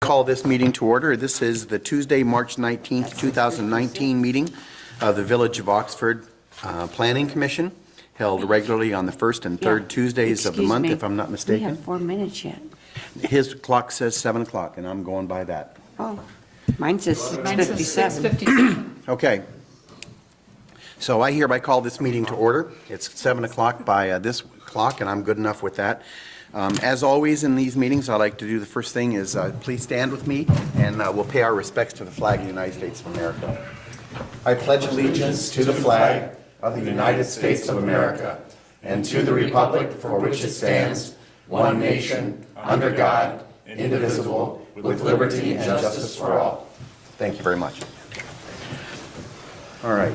Call this meeting to order. This is the Tuesday, March 19th, 2019 meeting of the Village of Oxford Planning Commission, held regularly on the first and third Tuesdays of the month, if I'm not We mistaken. have 4 minutes yet. His clock says 7 o'clock, and I'm going by that. Oh, mine says Mine says 6:57. 6:57. Okay. So I hereby call this meeting to order. It's 7 o'clock by this clock, and I'm good enough with that. As always in these meetings, I like to do the first thing is please stand with me, and we'll pay our respects to the flag of the United States of America. I pledge allegiance to the flag of the United States of America and to the republic for which it stands, one nation, under God, indivisible, with liberty and justice for all. Thank you very much. All right.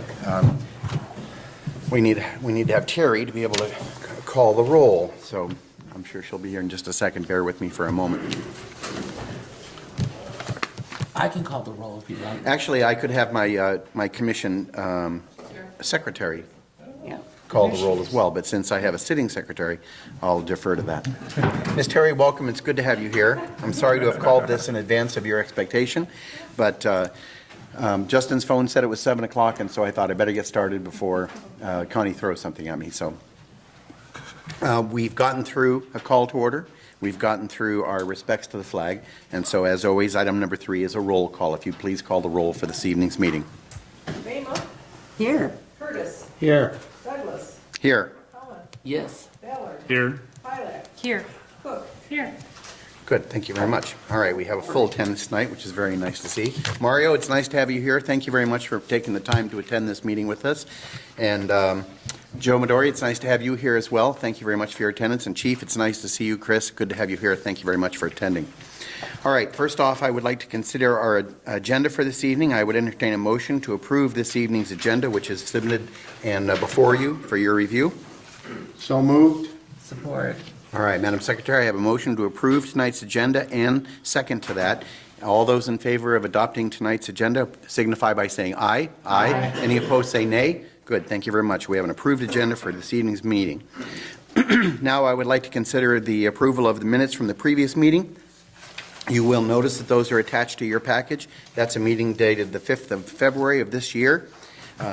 We need to have Terry to be able to call the roll, so I'm sure she'll be here in just a second. Bear with me for a moment. I can call the roll if you like. Actually, I could have my commission secretary Yeah. call the roll as well, but since I have a sitting secretary, I'll defer to that. Ms. Terry, welcome. It's good to have you here. I'm sorry to have called this in advance of your expectation, but Justin's phone said it was 7 o'clock, and so I thought I better get started before Connie throws something at me. So we've gotten through a call to order. We've gotten through our respects to the flag, and so as always, item number 3 is a roll call. If you please call the roll for this evening's meeting. Bama, Here. Curtis, Here. Douglas, Here. Cullen, Yes. Ballard, Here. Pilak, Here. Cook. Here. Good, thank you very much. All right, we have a full attendance tonight, which is very nice to see. Mario, it's nice to have you here. Thank you very much for taking the time to attend this meeting with us. And Joe Midori, it's nice to have you here as well. Thank you very much for your attendance. And Chief, it's nice to see you. Chris, good to have you here. Thank you very much for attending. All right, first off, I would like to consider our agenda for this evening. I would entertain a motion to approve this evening's agenda, which is submitted and before you for your review. So moved. Support. All right, Madam Secretary, I have a motion to approve tonight's agenda and second to that. All those in favor of adopting tonight's agenda signify by saying aye. Aye. Any opposed say nay. Good, thank you very much. We have an approved agenda for this evening's meeting. Now I would like to consider the approval of the minutes from the previous meeting. You will notice that those are attached to your package. That's a meeting dated the 5th of February of this year.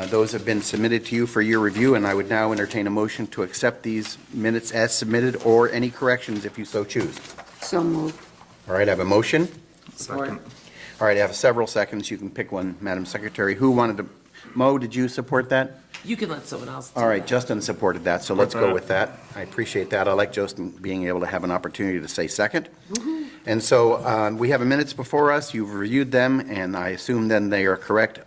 Those have been submitted to you for your review, and I would now entertain a motion to accept these minutes as submitted or any corrections if you so choose. So moved. All right, I have a motion. Support. All right, I have several seconds. You can pick one, Madam Secretary. Who wanted to? Mo, did you support that? You can let someone else do All right, that. Justin supported that, so let's go with that. I appreciate that. I like Justin being able to have an opportunity to say second. And so we have minutes before us. You've reviewed them, and I assume then they are correct.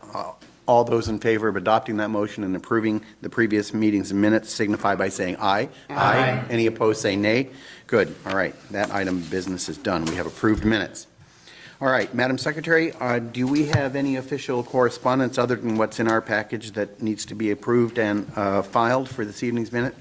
All those in favor of adopting that motion and approving the previous meeting's minutes signify by saying aye. Aye. Any opposed say nay. Good. All right, that item of business is done. We have approved minutes. All right, Madam Secretary, do we have any official correspondence other than what's in our package that needs to be approved and filed for this evening's minute?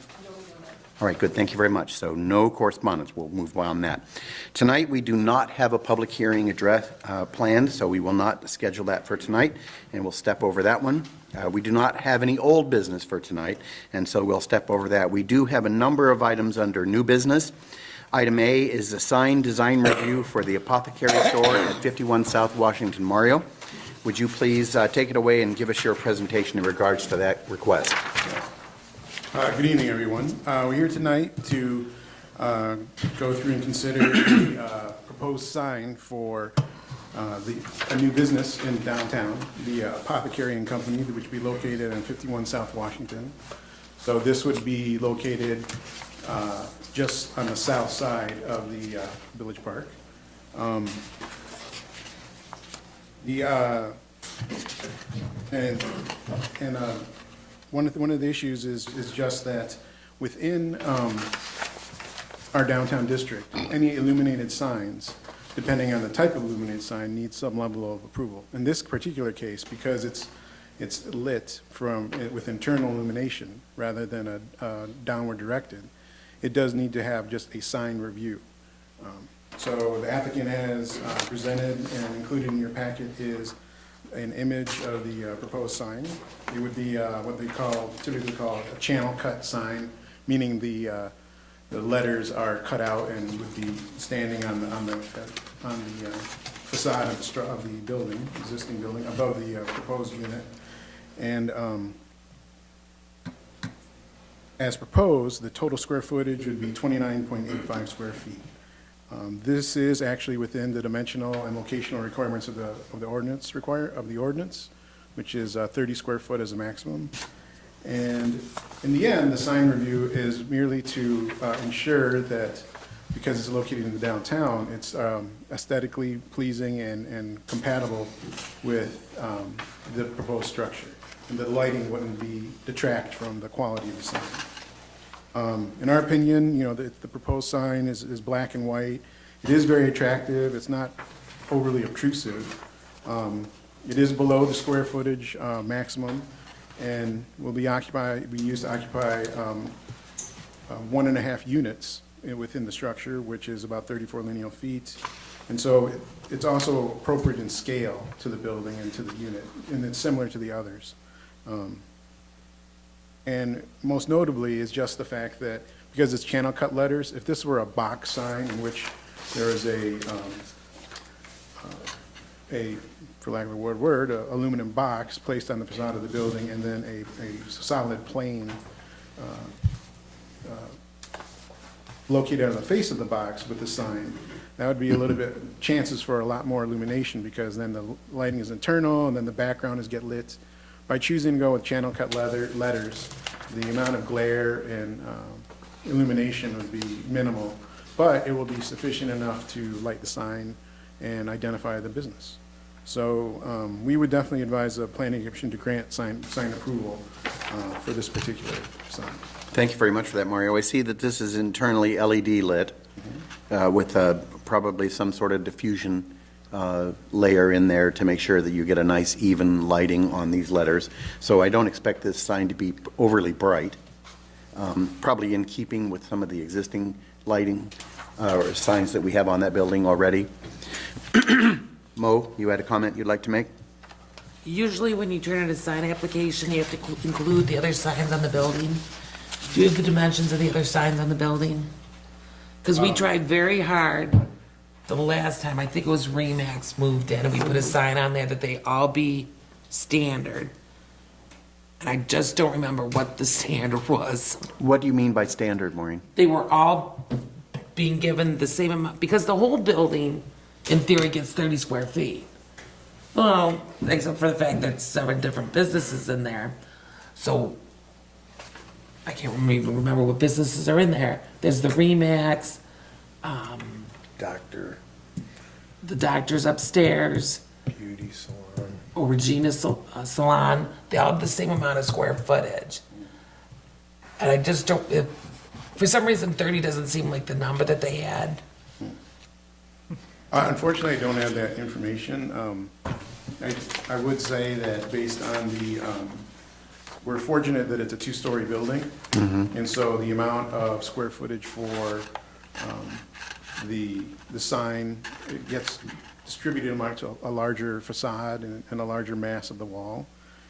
All right, good. Thank you very much. So no correspondence. We'll move on that. Tonight, we do not have a public hearing address planned, so we will not schedule that for tonight, and we'll step over that one. We do not have any old business for tonight, and so we'll step over that. We do have a number of items under new business. Item A is the sign design review for the Apothecary store at 51 South Washington. Mario, would you please take it away and give us your presentation in regards to that request? Good evening, everyone. We're here tonight to go through and consider the proposed sign for a new business in downtown, the Apothecary and Company, which will be located on 51 South Washington. So this would be located just on the south side of the Village Park. One of the issues is just that within our downtown district, any illuminated signs, depending on the type of illuminated sign, need some level of approval. In this particular case, because it's lit with internal illumination rather than a downward directed, it does need to have just a sign review. So the applicant has presented and included in your packet is an image of the proposed sign. It would be what they typically call a channel cut sign, meaning the letters are cut out and would be standing on the facade of of the building, existing building, above the proposed unit. And as proposed, the total square footage would be 29.85 square feet. This is actually within the dimensional and locational requirements of the ordinance, which is 30 square foot as a maximum. And in the end, the sign review is merely to ensure that, because it's located in the downtown, it's aesthetically pleasing and compatible with the proposed structure. And the lighting wouldn't detract from the quality of the sign. In our opinion, the proposed sign is black and white. It is very attractive. It's not overly obtrusive. It is below the square footage maximum, and will be used to occupy 1.5 units within the structure, which is about 34 lineal feet. And so it's also appropriate in scale to the building and to the unit, and it's similar to the others. And most notably is just the fact that, because it's channel cut letters, if this were a box sign in which there is for lack of a word, a aluminum box placed on the facade of the building, and then a solid plane located on the face of the box with the sign, that would be a little bit, chances for a lot more illumination, because then the lighting is internal, and then the background is get lit. By choosing to go with channel cut letters, the amount of glare and illumination would be minimal, but it will be sufficient enough to light the sign and identify the business. So we would definitely advise the planning commission to grant sign approval for this particular sign. Thank you very much for that, Mario. I see that this is internally LED lit with probably some sort of diffusion layer in there to make sure that you get a nice even lighting on these letters. So I don't expect this sign to be overly bright, probably in keeping with some of the existing lighting or signs that we have on that building already. Mo, you had a comment you'd like to make? Usually when you turn in a sign application, you have to include the other signs on the building. Do you have the dimensions of the other signs on the building? Because we tried very hard the last time, I think it was Remax moved in, and we put a sign on there that they all be standard. And I just don't remember what the standard was. What do you mean by standard, Maureen? They were all being given the same amount, because the whole building, in theory, gets 30 square feet. Well, except for the fact that 7 different businesses in there. So I can't even remember what businesses are in there. There's the Remax, Doctor, the doctor's upstairs, beauty salon. or Regina Salon. They all have the same amount of square footage. And I just don't, for some reason, 30 doesn't seem like the number that they had. Unfortunately, I don't have that information. I would say that based on we're fortunate that it's a 2-story building. And so the amount of square footage for the sign, it gets distributed amongst a larger facade and a larger mass of the wall.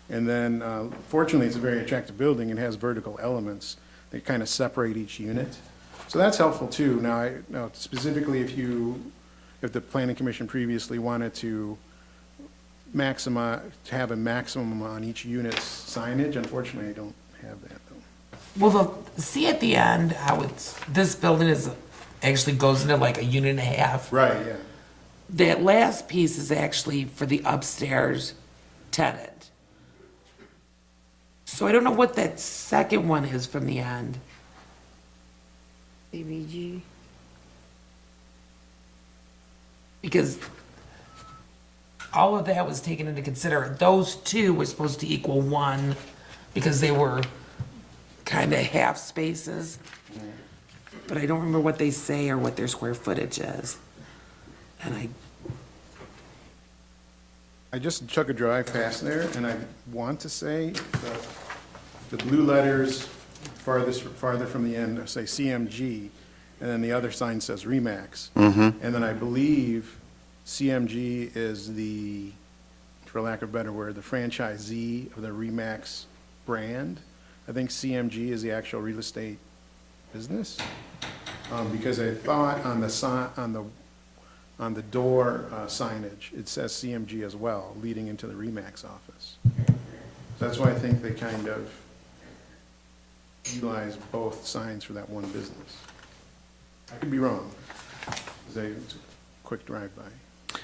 And then fortunately, it's a very attractive building and has vertical elements that kind of separate each unit. So that's helpful too. Now specifically, if the planning commission previously wanted to have a maximum on each unit's signage, unfortunately, I don't have that though. Well, see at the end how this building actually goes into like a unit and a half. Right, yeah. That last piece is actually for the upstairs tenant. So I don't know what that second one is from the end. BBG. Because all of that was taken into consideration. Those 2 were supposed to equal 1 because they were kind of half spaces. But I don't remember what they say or what their square footage is. And I just took a drive past there, and I want to say that the blue letters farther from the end say CMG, and then the other sign says Remax. And then I believe CMG is the, for lack of a better word, the franchisee of the Remax brand. I think CMG is the actual real estate business. Because I thought on the on the door signage, it says CMG as well, leading into the Remax office. So that's why I think they kind of utilize both signs for that one business. I could be wrong. It's a quick drive-by.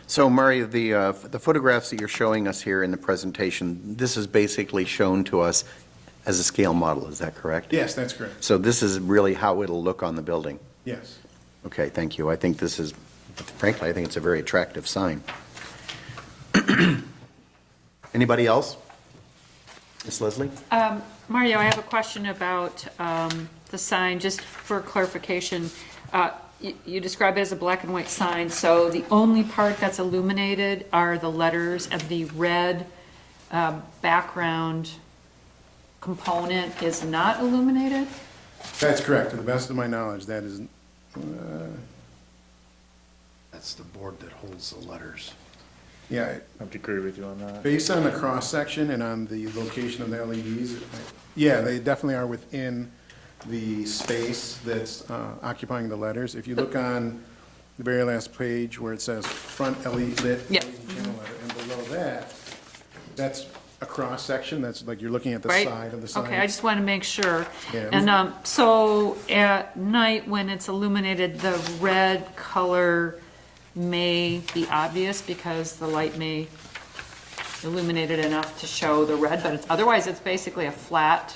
So Murray, the photographs that you're showing us here in the presentation, this is basically shown to us as a scale model, is that correct? Yes, that's correct. So this is really how it'll look on the building? Yes. Okay, thank you. I think this is, frankly, I think it's a very attractive sign. Anybody else? Ms. Leslie? Mario, I have a question about the sign, just for clarification. You describe it as a black and white sign, so the only part that's illuminated are the letters, and the red background component is not illuminated? That's correct. To the best of my knowledge, that is, That's the board that holds the letters. yeah, I have to agree with you on that. based on the cross-section and on the location of the LEDs, yeah, they definitely are within the space that's occupying the letters. If you look on the very last page where it says front LED lit Yeah. LED channel letter, and below that, that's a cross-section, that's like you're looking at the Right? side of the sign. Okay, I just want to make sure. Yeah. And so at night, when it's illuminated, the red color may be obvious because the light may illuminate it enough to show the red, but it's, otherwise it's basically a flat.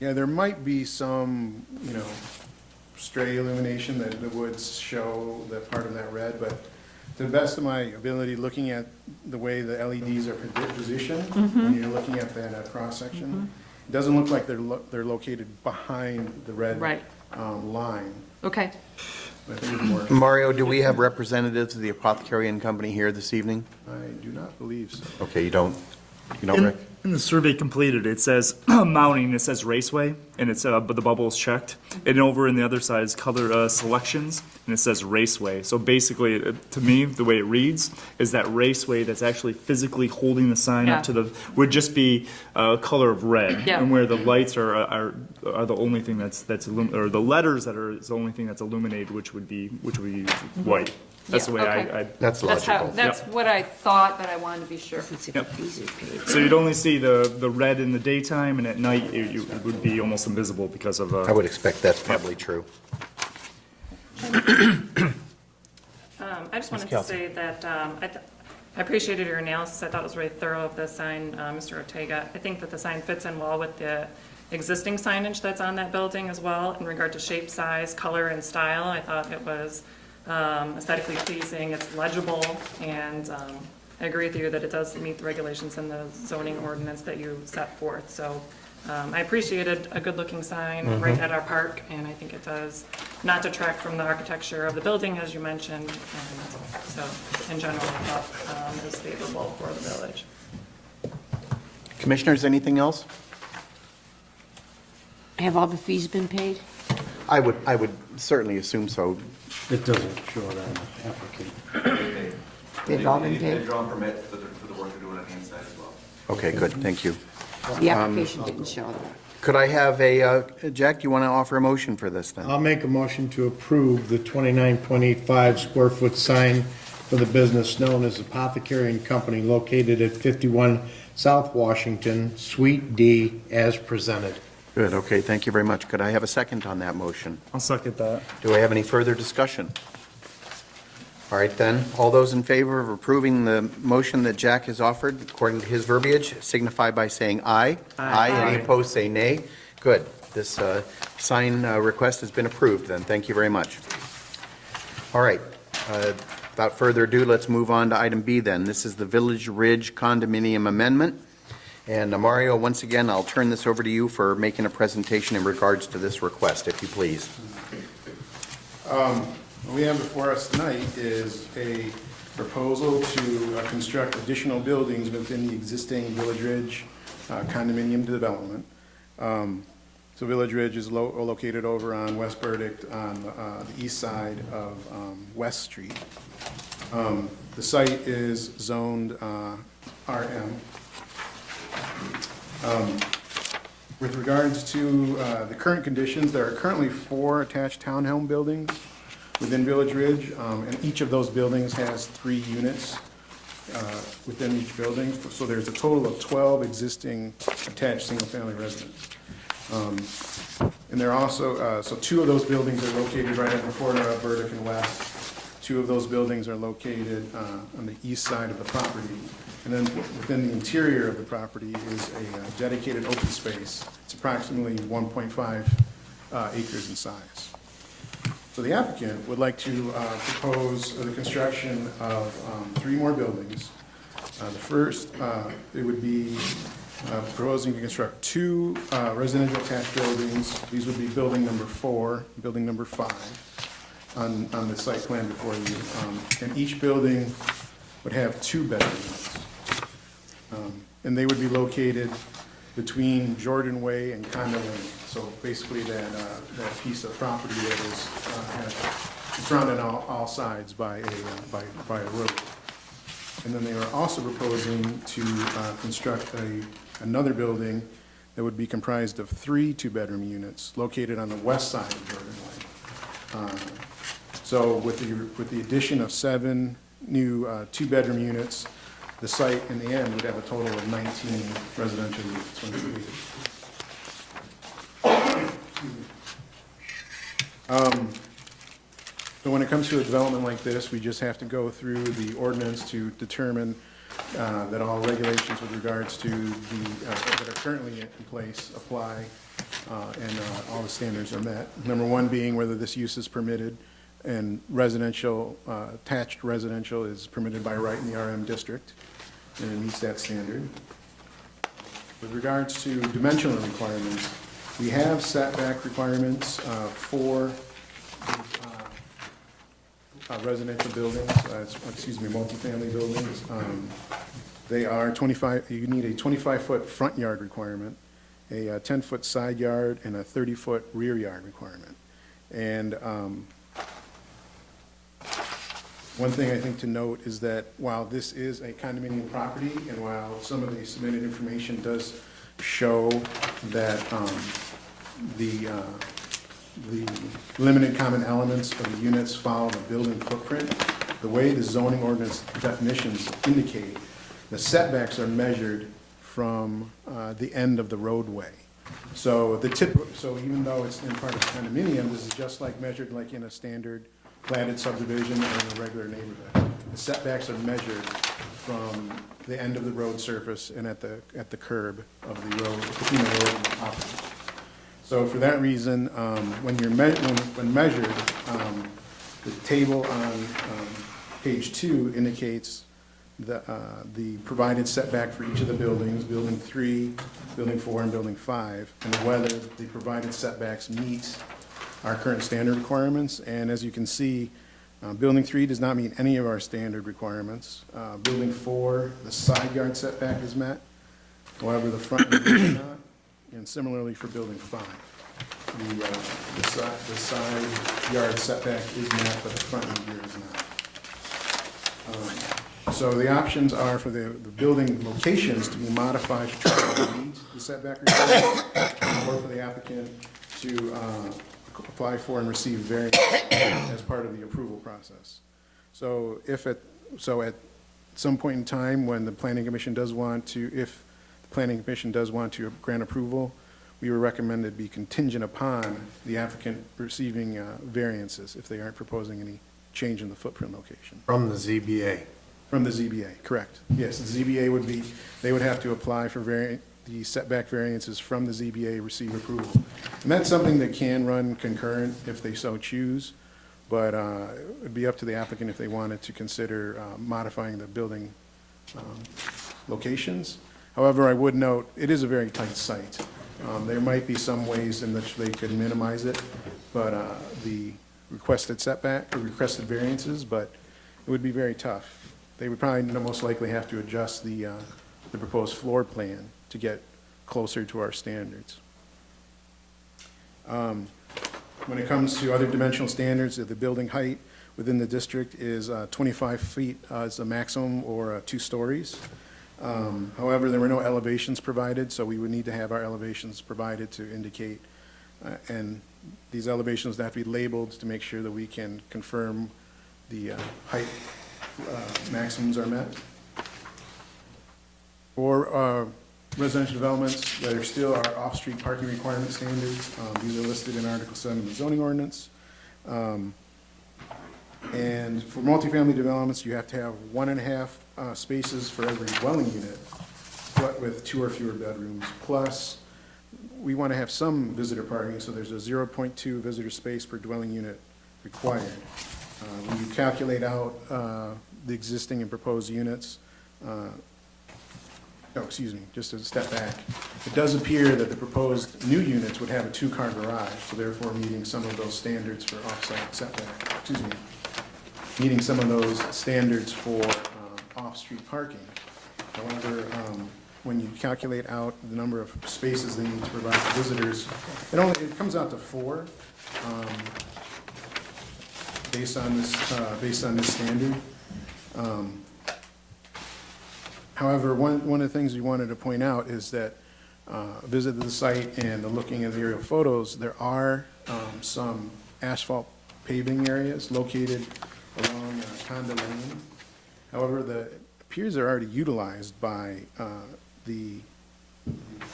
Yeah, there might be some, stray illumination that would show that part of that red, but to the best of my ability, looking at the way the LEDs are positioned, when you're looking at that cross-section, it doesn't look like they're located behind the red Right. line. Okay. I think it's more, Mario, do we have representatives of the Apothecary and Company here this evening? I do not believe so. Okay, you don't, Rick? In the survey completed, it says mounting, it says raceway, and it's, but the bubble is checked. And over in the other side is color selections, and it says raceway. So basically, to me, the way it reads is that raceway that's actually physically holding the sign Yeah. up to the, would just be color of red. Yeah. And where the lights are the only thing that's or the letters that are the only thing that's illuminated, which would be white. That's the way Yeah, okay. I That's That's how, logical. that's what I thought, but I wanted to be sure. So you'd only see the red in the daytime, and at night it would be almost invisible because of. I would expect that's probably true. I just wanted to say that I appreciated your analysis. I thought it was really thorough of the sign, Mr. Ortega. I think that the sign fits in well with the existing signage that's on that building as well in regard to shape, size, color, and style. I thought it was aesthetically pleasing, it's legible, and I agree with you that it does meet the regulations in the zoning ordinance that you set forth. So I appreciated a good-looking sign right at our park, and I think it does not detract from the architecture of the building, as you mentioned. And so, in general, I thought it was favorable for the village. Commissioners, anything else? Have all the fees been paid? I would certainly assume so. It doesn't show it on the application. They've all been paid? drawn permit for the work they're doing on the inside as well. Okay, good, thank you. The application didn't show that. Could I have Jack, you want to offer a motion for this then? I'll make a motion to approve the 29.85 square foot sign for the business known as Apothecary and Company located at 51 South Washington, Suite D, as presented. Good, okay, thank you very much. Could I have a second on that motion? I'll second that. Do I have any further discussion? All right then, all those in favor of approving the motion that Jack has offered, according to his verbiage, signify by saying aye. Aye. Any opposed, say nay. Good, this sign request has been approved then, thank you very much. All right, without further ado, let's move on to item B then. This is the Village Ridge condominium amendment. And Mario, once again, I'll turn this over to you for making a presentation in regards to this request, if you please. What we have before us tonight is a proposal to construct additional buildings within the existing Village Ridge condominium development. So Village Ridge is located over on West Burdick on the east side of West Street. The site is zoned RM. With regards to the current conditions, there are currently 4 attached townhome buildings within Village Ridge, and each of those buildings has 3 units within each building. So there's a total of 12 existing attached single-family residences. And there are also, so 2 of those buildings are located right at the corner of Burdick and West. 2 of those buildings are located on the east side of the property. And then within the interior of the property is a dedicated open space. It's approximately 1.5 acres in size. So the applicant would like to propose the construction of 3 more buildings. The first, it would be proposing to construct 2 residential attached buildings. These would be building number 4, building number 5 on the site plan before you. And each building would have 2 bedrooms. And they would be located between Jordan Way and Condo Lane. So basically that piece of property that is surrounded on all sides by a road. And then they are also proposing to construct another building that would be comprised of 3 2-bedroom units located on the west side of Jordan Way. So with the addition of 7 new 2-bedroom units, the site in the end would have a total of 19 residential units when completed. So when it comes to a development like this, we just have to go through the ordinance to determine that all regulations with regards to that are currently in place apply, and all the standards are met. Number 1 being whether this use is permitted, and residential, attached residential is permitted by right in the RM district, and it meets that standard. With regards to dimensional requirements, we have setback requirements for residential buildings, multifamily buildings. They are 25, you need a 25-foot front yard requirement, a 10-foot side yard, and a 30-foot rear yard requirement. And one thing I think to note is that while this is a condominium property, and while some of the submitted information does show that the limited common elements of the units follow the building footprint, the way the zoning ordinance definitions indicate, the setbacks are measured from the end of the roadway. So so even though it's in part of a condominium, this is just like measured like in a standard platted subdivision or in a regular neighborhood. The setbacks are measured from the end of the road surface and at the curb of the road, between the road and the property. So for that reason, when measured, the table on page 2 indicates the provided setback for each of the buildings, building 3, building 4, and building 5, and whether the provided setbacks meet our current standard requirements. And as you can see, building 3 does not meet any of our standard requirements. Building 4, the side yard setback is met, however, the front yard is not. And similarly for building 5, the side yard setback is met, but the front and rear is not. So the options are for the building locations to be modified to try to meet the setback requirements, or for the applicant to apply for and receive variance as part of the approval process. So at some point in time when the planning commission does want to, if the planning commission does want to grant approval, we would recommend it be contingent upon the applicant receiving variances if they aren't proposing any change in the footprint location. From the ZBA. From the ZBA, correct. Yes, the ZBA would be, they would have to apply for the setback variances from the ZBA, receive approval. And that's something that can run concurrent if they so choose, but it'd be up to the applicant if they wanted to consider modifying the building locations. However, I would note, it is a very tight site. There might be some ways in which they could minimize it, but the requested setback, or requested variances, but it would be very tough. They would probably most likely have to adjust the proposed floor plan to get closer to our standards. When it comes to other dimensional standards, the building height within the district is 25 feet as a maximum, or 2 stories. However, there were no elevations provided, so we would need to have our elevations provided to indicate, and these elevations have to be labeled to make sure that we can confirm the height maximums are met. For residential developments that are still our off-street parking requirement standards, these are listed in Article 7 of the zoning ordinance. And for multifamily developments, you have to have 1.5 spaces for every dwelling unit, but with 2 or fewer bedrooms. Plus, we want to have some visitor parking, so there's a 0.2 visitor space per dwelling unit required. When you calculate out the existing and proposed units, just a step back. It does appear that the proposed new units would have a 2-car garage, so therefore meeting some of those standards for off-site setback, meeting some of those standards for off-street parking. However, when you calculate out the number of spaces they need to provide for visitors, it comes out to 4, based on this standard. However, one of the things we wanted to point out is that visit the site and looking at the aerial photos, there are some asphalt paving areas located along Conda Lane. However, it appears they're already utilized by the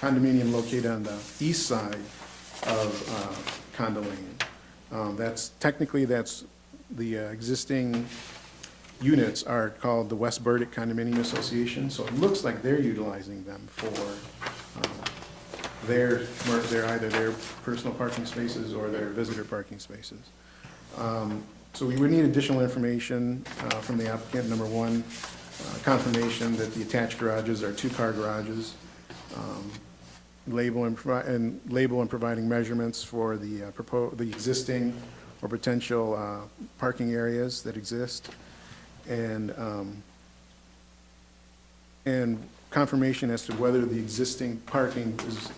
condominium located on the east side of Conda Lane. That's the existing units are called the West Burdick Condominium Association, so it looks like they're utilizing them for their either their personal parking spaces or their visitor parking spaces. So we would need additional information from the applicant. Number one, confirmation that the attached garages are 2-car garages, label and providing measurements for the existing or potential parking areas that exist, and confirmation as to whether the existing parking is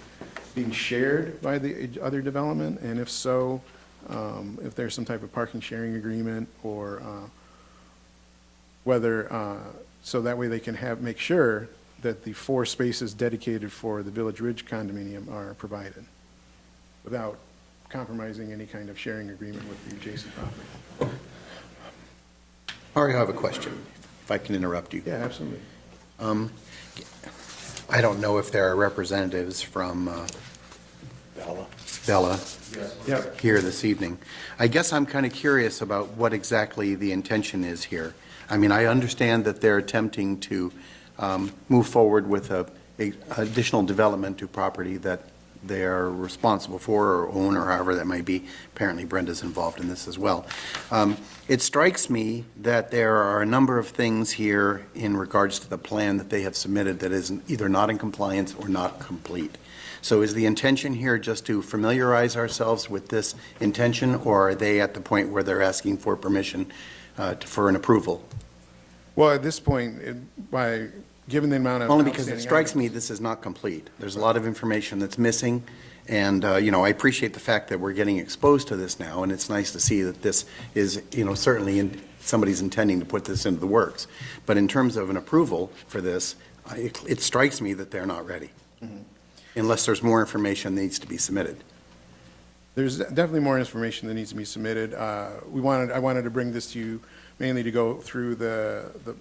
being shared by the other development, and if so, if there's some type of parking sharing agreement, or whether, so that way they can make sure that the 4 spaces dedicated for the Village Ridge condominium are provided without compromising any kind of sharing agreement with the adjacent property. Ari, I have a question, if I can interrupt you. Yeah, absolutely. I don't know if there are representatives from Bella Yep. here this evening. I guess I'm kind of curious about what exactly the intention is here. I mean, I understand that they're attempting to move forward with a additional development to property that they are responsible for or own, or however that might be. Apparently Brenda's involved in this as well. It strikes me that there are a number of things here in regards to the plan that they have submitted that is either not in compliance or not complete. So is the intention here just to familiarize ourselves with this intention, or are they at the point where they're asking for permission for an approval? Well, at this point, given the amount of Only because it outstanding strikes me items- this is not complete. There's a lot of information that's missing, and, I appreciate the fact that we're getting exposed to this now, and it's nice to see that this is, certainly somebody's intending to put this into the works. But in terms of an approval for this, it strikes me that they're not ready, unless there's more information that needs to be submitted. There's definitely more information that needs to be submitted. I wanted to bring this to you mainly to go through the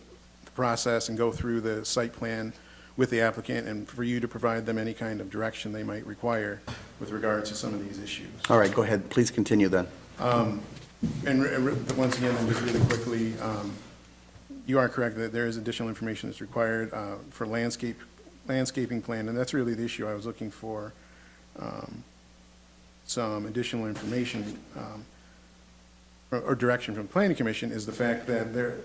process and go through the site plan with the applicant, and for you to provide them any kind of direction they might require with regard to some of these issues. All right, go ahead. Please continue then. And once again, and just really quickly, you are correct that there is additional information that's required for landscaping plan, and that's really the issue. I was looking for some additional information or direction from the Planning Commission, is the fact that the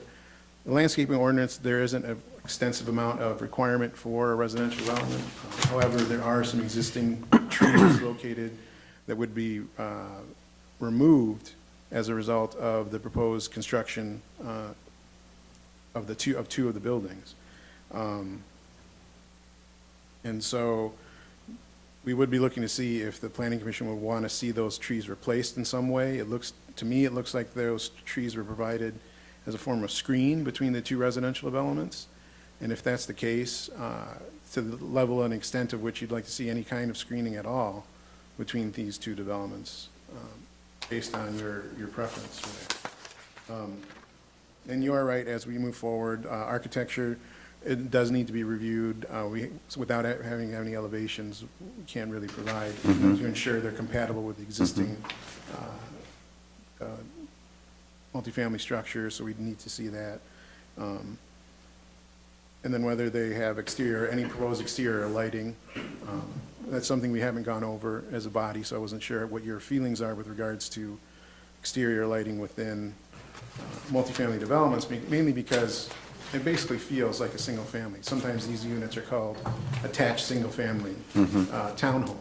landscaping ordinance, there isn't an extensive amount of requirement for a residential development. However, there are some existing trees located that would be removed as a result of the proposed construction of two of the buildings. And so we would be looking to see if the Planning Commission would want to see those trees replaced in some way. To me, it looks like those trees were provided as a form of screen between the 2 residential developments. And if that's the case, to the level and extent of which you'd like to see any kind of screening at all between these two developments, based on your preference for that. And you are right, as we move forward, architecture, it does need to be reviewed. Without having any elevations, we can't really provide to ensure they're compatible with the existing multifamily structure, so we'd need to see that. And then whether they have any proposed exterior lighting. That's something we haven't gone over as a body, so I wasn't sure what your feelings are with regards to exterior lighting within multifamily developments, mainly because it basically feels like a single family. Sometimes these units are called attached single-family townhomes,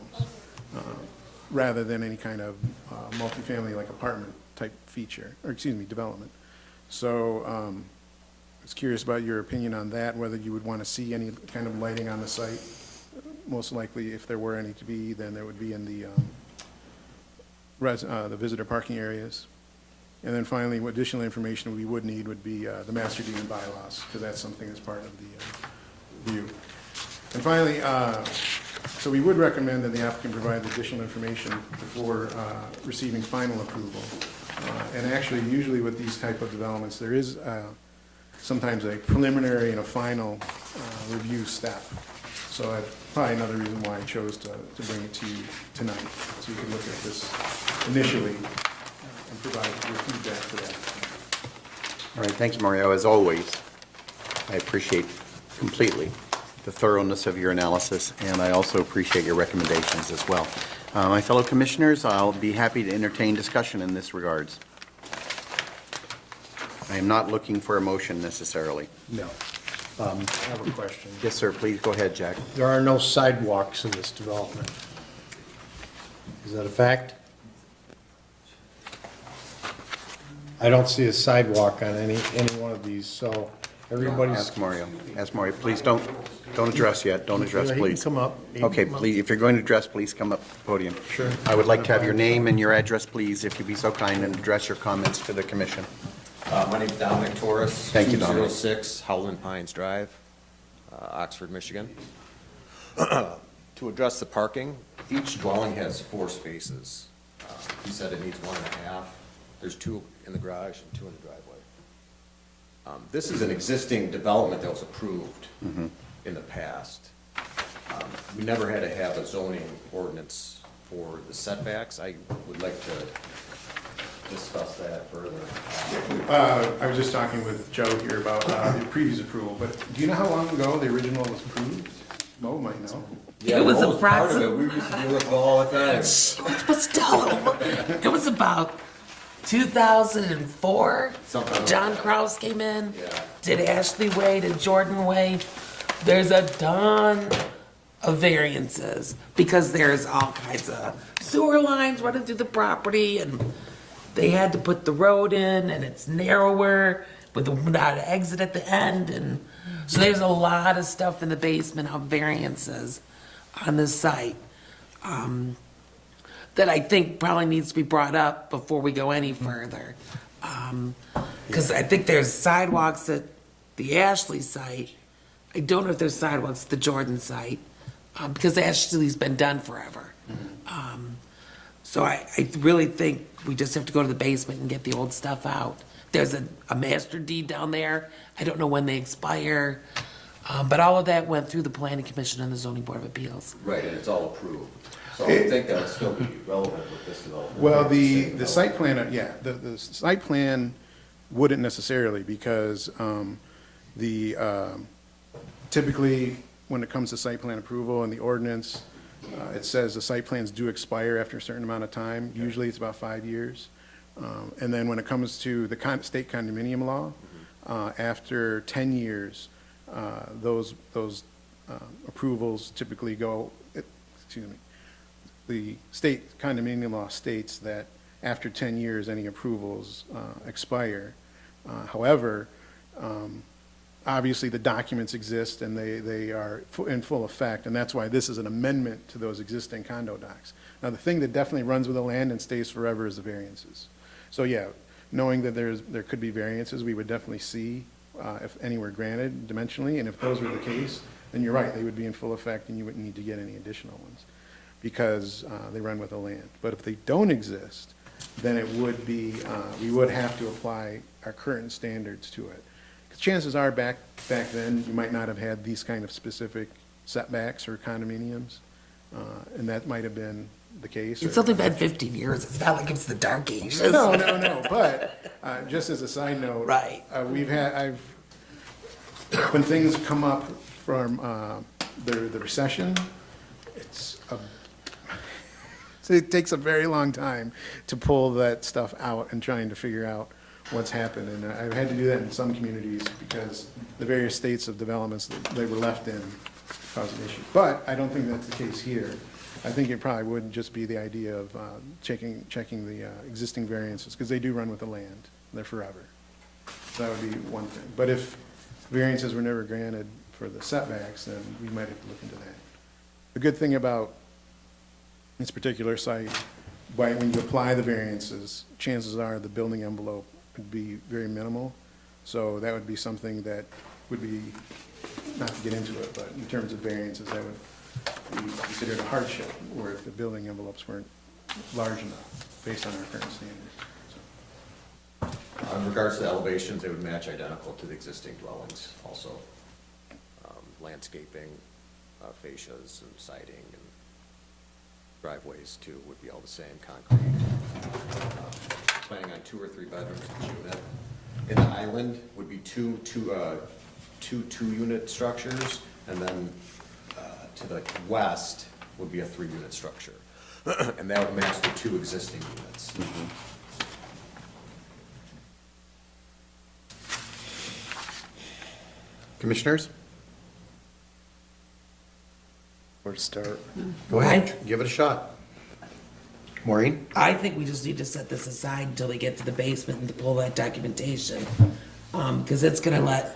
rather than any kind of multifamily like apartment type feature, or excuse me, development. So I was curious about your opinion on that, whether you would want to see any kind of lighting on the site. Most likely, if there were any to be, then there would be in the visitor parking areas. And then finally, what additional information we would need would be the master deed and bylaws, because that's something that's part of the view. And finally, so we would recommend that the applicant provide additional information before receiving final approval. And actually, usually with these type of developments, there is sometimes a preliminary and a final review step. So that's probably another reason why I chose to bring it to you tonight, so you can look at this initially and provide your feedback for that. All right, thank you, Mario. As always, I appreciate completely the thoroughness of your analysis, and I also appreciate your recommendations as well. My fellow commissioners, I'll be happy to entertain discussion in this regards. I am not looking for a motion necessarily. No. I have a question. Yes, sir, please go ahead, Jack. There are no sidewalks in this development. Is that a fact? I don't see a sidewalk on any one of these, so everybody's. Ask Mario. Ask Mario. Please don't address yet. Don't address, He can please. come up. He can Okay, come up. please, if you're going to address, please come up to the podium. Sure. I would like to have your name and your address, please, if you'd be so kind, and address your comments to the commission. My name's Dominic Torres. Thank you, Dominic. 206 Howland Pines Drive, Oxford, Michigan. To address the parking, each dwelling has 4 spaces. He said it needs 1.5. There's 2 in the garage and 2 in the driveway. This is an existing development that was approved in the past. We never had to have a zoning ordinance for the setbacks. I would like to discuss that further. I was just talking with Joe here about the previous approval, but do you know how long ago the original was approved? Mo might know. Yeah, It was that part of it. approximate- We used to deal with it all the time. But still, it was about 2004. Something. John Kraus came in, Yeah. did Ashley Way, did Jordan Way. There's a ton of variances because there's all kinds of sewer lines running through the property, and they had to put the road in, and it's narrower without an exit at the end, and so there's a lot of stuff in the basement of variances on this site that I think probably needs to be brought up before we go any further. Because I think there's sidewalks at the Ashley site. I don't know if there's sidewalks at the Jordan site, because Ashley's been done forever. So I really think we just have to go to the basement and get the old stuff out. There's a master deed down there. I don't know when they expire. But all of that went through the planning commission and the zoning board of appeals. Right, and it's all approved. So I would think that would still be relevant with this development. Well, the site plan, the site plan wouldn't necessarily, because typically, when it comes to site plan approval and the ordinance, it says the site plans do expire after a certain amount of time. Usually, it's about 5 years. And then when it comes to the state condominium law, after 10 years, those approvals typically go, the state condominium law states that after 10 years, any approvals expire. However, obviously, the documents exist and they are in full effect, and that's why this is an amendment to those existing condo docs. Now, the thing that definitely runs with the land and stays forever is the variances. So, yeah, knowing that there could be variances, we would definitely see if any were granted dimensionally, and if those were the case, then you're right, they would be in full effect and you wouldn't need to get any additional ones because they run with the land. But if they don't exist, then it would be, we would have to apply our current standards to it. Because chances are, back then, you might not have had these kind of specific setbacks or condominiums, and that might have been the case. It's or- only been 15 years. It's not like it's the dark ages. No, but, just as a side note. Right. When things come up from, the recession, so it takes a very long time to pull that stuff out and trying to figure out what's happened. And I've had to do that in some communities because the various states of developments that they were left in caused an issue. But I don't think that's the case here. I think it probably would just be the idea of checking the existing variances, because they do run with the land. They're forever. So that would be one thing. But if variances were never granted for the setbacks, then we might have to look into that. The good thing about this particular site, when you apply the variances, chances are the building envelope would be very minimal. So that would be something that would be, not to get into it, but in terms of variances, that would be considered a hardship, or if the building envelopes weren't large enough, based on our current standards. So, In regards to the elevations, they would match identical to the existing dwellings also. Landscaping, fascias and siding and driveways too would be all the same, concrete. Planning on 2 or 3 bedrooms each unit. In the island would be two two-unit structures, and then to the west would be a 3-unit structure. And that would match the 2 existing units. Commissioners? Where to start? Go ahead, give it a shot. Maureen? I think we just need to set this aside until they get to the basement and to pull that documentation. Because it's gonna let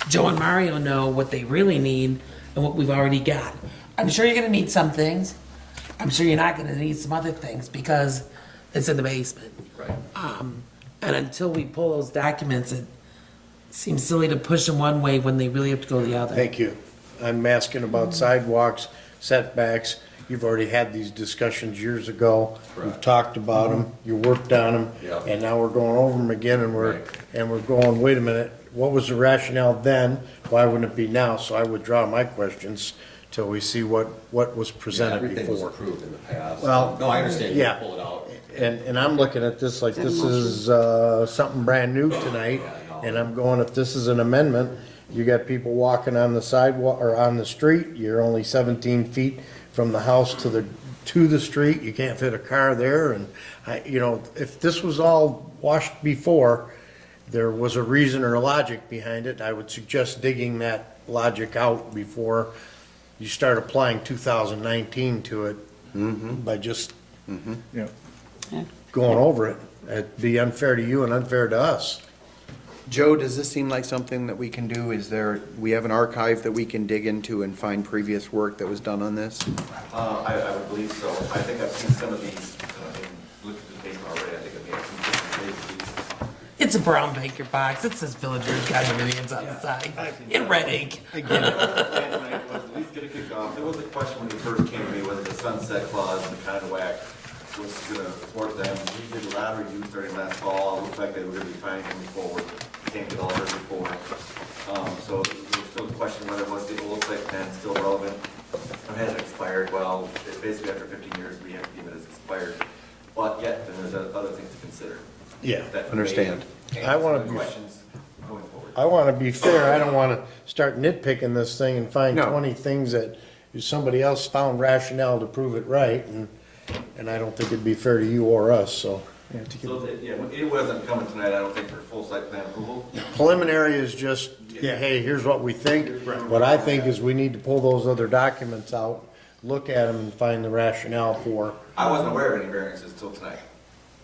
Joe and Mario know what they really need and what we've already got. I'm sure you're gonna need some things. I'm sure you're not gonna need some other things because it's in the basement. Right. And until we pull those documents, it seems silly to push them one way when they really have to go the other. Thank you. I'm asking about sidewalks, setbacks. You've already had these discussions years ago. We've Correct. talked about them, you worked on them. Yeah. And now we're going over them again and we're going, wait a minute, what was the rationale then? Why wouldn't it be now? So I withdraw my questions till we see what was presented Everything was before. approved in the past. Well, No, I understand you yeah. pull it out. And I'm looking at this like this is, something brand new tonight. And I'm going, if this is an amendment, you got people walking on the sidewalk or on the street, you're only 17 feet from the house to the street, you can't fit a car there, and if this was all washed before, there was a reason or a logic behind it, I would suggest digging that logic out before you start applying 2019 to it by just Yeah. going over it. It'd be unfair to you and unfair to us. Joe, does this seem like something that we can do? We have an archive that we can dig into and find previous work that was done on this? I would believe so. I think I've seen some of these, looked at the paper already, I think I've got some different pages. It's a brown banker box. It says Village Ridge condominiums on the side in red ink. At least get it kicked off. There was a question when he first came to me, whether the sunset clause and the Conowak was gonna support them. We did a lab review starting last fall. It looked like they were gonna be fine moving forward. Same developer before. So there's still a question whether was the old site plan still relevant? Or has it expired? Well, it's basically after 15 years, we have to give it as expired. But yet, then there's other things to consider. Yeah. that may Understand. answer I wanna some be- questions going forward. I want to be fair, I don't want to start nitpicking this thing and find No. 20 things that somebody else found rationale to prove it right, and I don't think it'd be fair to you or us, so. So, it wasn't coming tonight, I don't think, for full site plan approval. Preliminary is just, hey, here's what we think. What I think is we need to pull those other documents out, look at them and find the rationale for. I wasn't aware of any variances till tonight.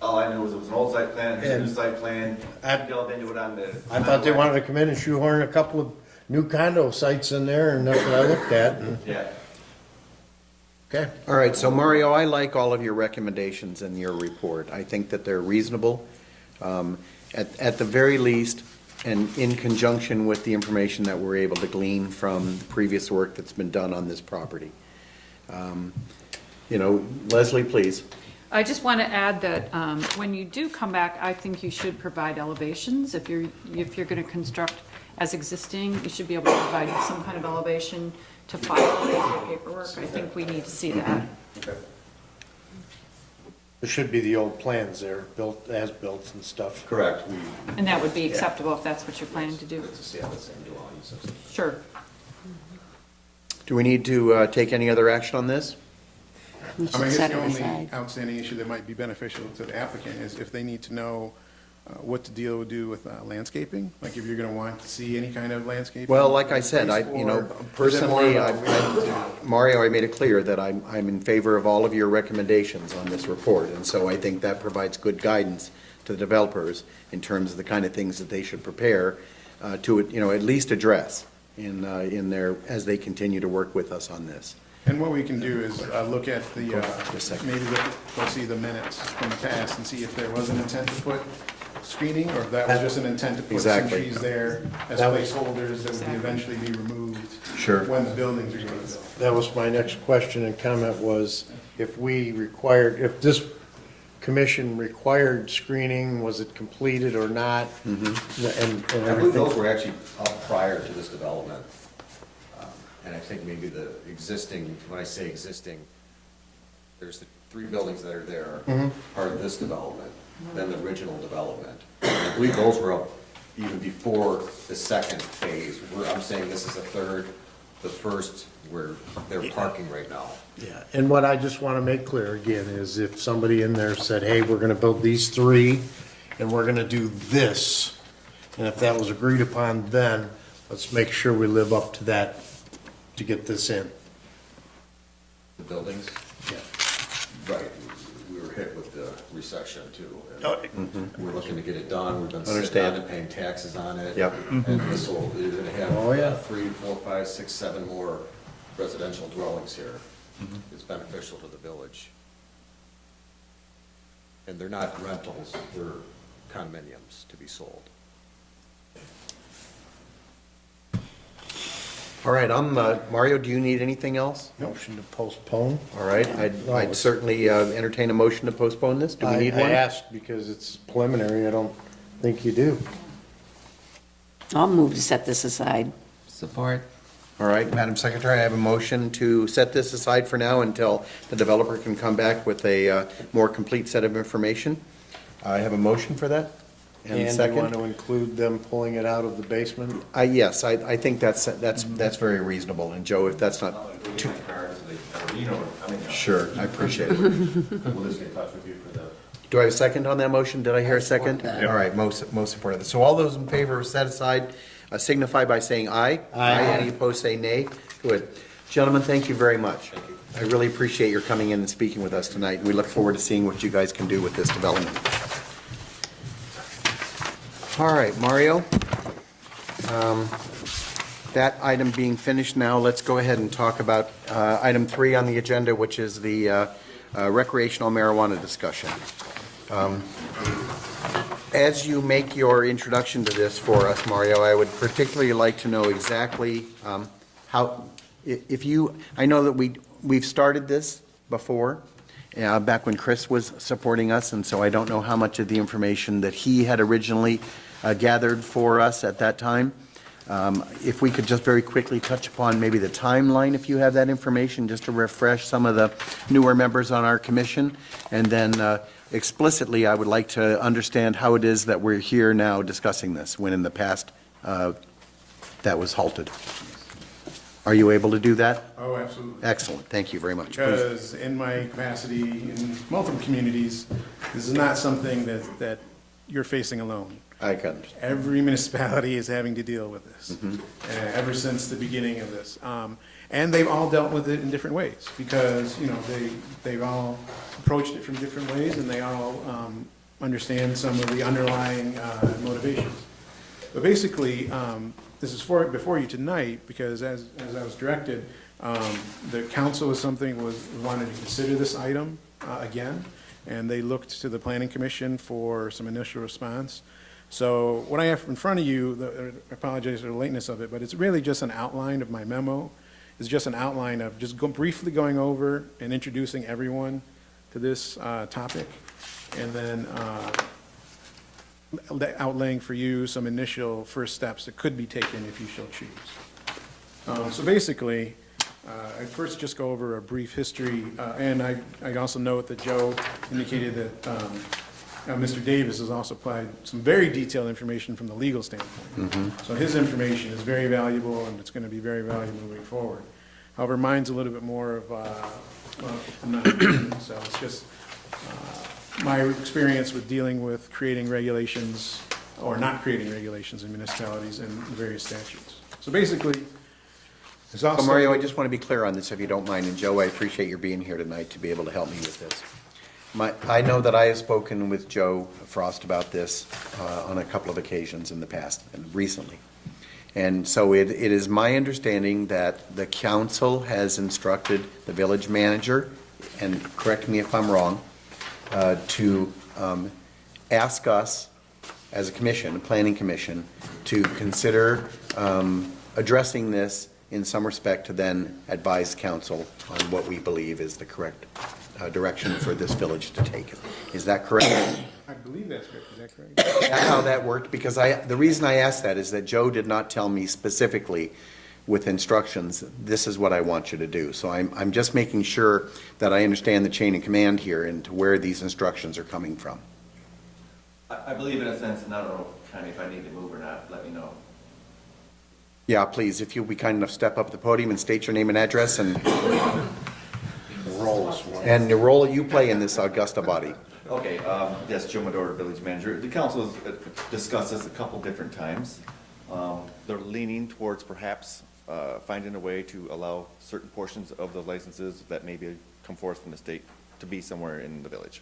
All I knew was it was an old site plan, it was a new And site plan, I- delved into it on the. I thought they wanted to come in and shoehorn a couple of new condo sites in there, and that's what I looked at, and, Yeah. okay. All right, so Mario, I like all of your recommendations in your report. I think that they're reasonable. At the very least, and in conjunction with the information that we're able to glean from the previous work that's been done on this property. You know, Leslie, please. I just want to add that when you do come back, I think you should provide elevations. If you're going to construct as existing, you should be able to provide some kind of elevation to file with your paperwork. I think we need to see that. There should be the old plans there, built, as-built and stuff. Correct. And that would be acceptable if that's what you're planning to do. Sure. Do we need to take any other action on this? We I mean, I should guess set the it only aside. outstanding issue that might be beneficial to the applicant is if they need to know what the deal would do with landscaping, like if you're gonna want to see any kind of landscaping. Well, like I said, you know, personally, Mario, I made it clear that I'm in favor of all of your recommendations on this report, and so I think that provides good guidance to the developers in terms of the kind of things that they should prepare to, you know, at least address in their, as they continue to work with us on this. And what we can do is look at the, maybe go see the minutes from the past and see if there was an intent to put screening, or if that was just an intent to put some Exactly. trees there as placeholders that would eventually be removed. Sure. When the buildings are being built. That was my next question and comment was, if we required, if this commission required screening, was it completed or not? And I believe everything. those were actually up prior to this development. And I think maybe the existing, when I say existing, there's the 3 buildings that are there, part of this development, then the original development. And I believe those were up even before the second phase, where I'm saying this is the third, the first, where they're parking right now. Yeah, and what I just want to make clear again is if somebody in there said, hey, we're gonna build these 3 and we're gonna do this, and if that was agreed upon then, let's make sure we live up to that to get this in. The buildings, Yeah. right, we were hit with the recession too. and Oh, We're looking to get it done, we've been sitting Understand. on it, paying taxes on it. Yep. And this will, you're gonna have Oh, yeah. 3, 4, 5, 6, 7 more residential dwellings here. It's beneficial to the village. And they're not rentals, they're condominiums to be sold. All right, Mario, do you need anything else? Motion to postpone. All right, I'd certainly entertain a motion to postpone this. Do we need I one? asked because it's preliminary, I don't think you do. I'll move to set this aside. Support. All right, Madam Secretary, I have a motion to set this aside for now until the developer can come back with a more complete set of information. I have a motion for that. And And you second? want to include them pulling it out of the basement? Yes, I think that's very reasonable. And Joe, if that's not too, sure, I appreciate it. We'll just get in touch with you for the. Do I have a second on that motion? Did I hear a second? All right, most important. So all those in favor of set aside signify by saying aye. Aye. Any opposed, say nay. Good. Gentlemen, thank you very much. Thank you. I really appreciate your coming in and speaking with us tonight. We look forward to seeing what you guys can do with this development. All right, Mario. That item being finished now, let's go ahead and talk about item 3 on the agenda, which is the recreational marijuana discussion. As you make your introduction to this for us, Mario, I would particularly like to know exactly how, if you, I know that we've started this before, back when Chris was supporting us, and so I don't know how much of the information that he had originally gathered for us at that time. If we could just very quickly touch upon maybe the timeline, if you have that information, just to refresh some of the newer members on our commission. And then explicitly, I would like to understand how it is that we're here now discussing this, when in the past that was halted. Are you able to do that? Oh, absolutely. Excellent, thank you very much. Please. Because in my capacity in multiple communities, this is not something that you're facing alone. I can understand. Every municipality is having to deal with this, ever since the beginning of this. And they've all dealt with it in different ways, because, you know, they've all approached it from different ways, and they all understand some of the underlying motivations. But basically, this is before you tonight, because as I was directed, the council wanted to consider this item again, and they looked to the planning commission for some initial response. So what I have in front of you, I apologize for the lateness of it, but it's really just an outline of my memo. It's just an outline of just briefly going over and introducing everyone to this topic, and then outlaying for you some initial first steps that could be taken if you so choose. So basically, I'd first just go over a brief history, and I also note that Joe indicated that Mr. Davis has also applied some very detailed information from the legal standpoint. So his information is very valuable, and it's going to be very valuable moving forward. However, mine's a little bit more of, well, I'm not, so it's just my experience with dealing with creating regulations, or not creating regulations in municipalities and various statutes. So basically, there's also... So Mario, I just want to be clear on this, if you don't mind, and Joe, I appreciate your being here tonight to be able to help me with this. I know that I have spoken with Joe Frost about this on a couple of occasions in the past, and recently. And so it is my understanding that the council has instructed the village manager, and correct me if I'm wrong, to ask us as a commission, a planning commission, to consider addressing this in some respect to then advise council on what we believe is the correct direction for this village to take. Is that correct? I believe that's correct. Is that correct? That's how that worked, because the reason I asked that is that Joe did not tell me specifically with instructions, this is what I want you to do. So I'm just making sure that I understand the chain of command here and to where these instructions are coming from. I believe in a sense, and I don't know, kind of if I need to move or not, let me know. Yeah, please, if you'll be kind enough, step up to the podium and state your name and address and the role you play in this Augusta body. Okay, yes, Joe Medora, village manager. The council has discussed this a couple different times. They're leaning towards perhaps finding a way to allow certain portions of the licenses that maybe come forth from the state to be somewhere in the village.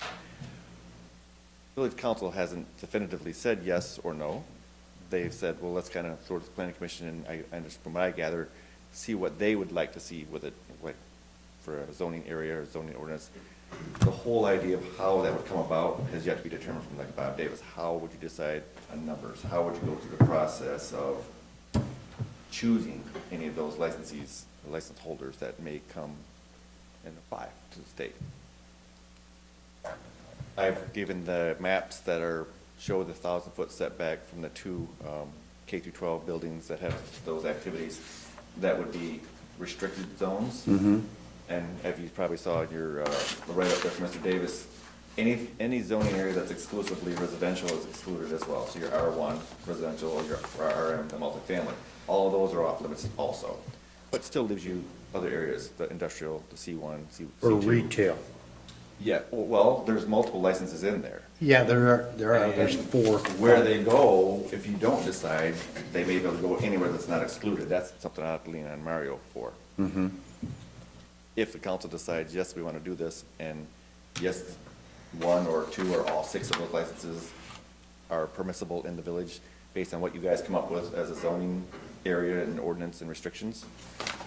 Village council hasn't definitively said yes or no. They've said, well, let's kind of sort of the planning commission, and I understand from what I gather, see what they would like to see with it, like for a zoning area or zoning ordinance. The whole idea of how that would come about has yet to be determined from like Bob Davis. How would you decide on numbers? How would you go through the process of choosing any of those licensees, license holders that may come and apply to the state? I've given the maps that show the 1,000-foot setback from the two K through 12 buildings that have those activities. That would be restricted zones. And as you probably saw in your right up there from Mr. Davis, any zoning area that's exclusively residential is excluded as well. So your R1 residential or your RM, the multifamily, all of those are off limits also. But still leaves you other areas, the industrial, the C1, C2. Or retail. Yeah, well, there's multiple licenses in there. Yeah, there's And 4. Where they go, if you don't decide, they may be able to go anywhere that's not excluded. That's something I have to lean on Mario for. If the council decides, yes, we want to do this, and yes, 1 or 2 or all 6 of those licenses are permissible in the village based on what you guys come up with as a zoning area and ordinance and restrictions,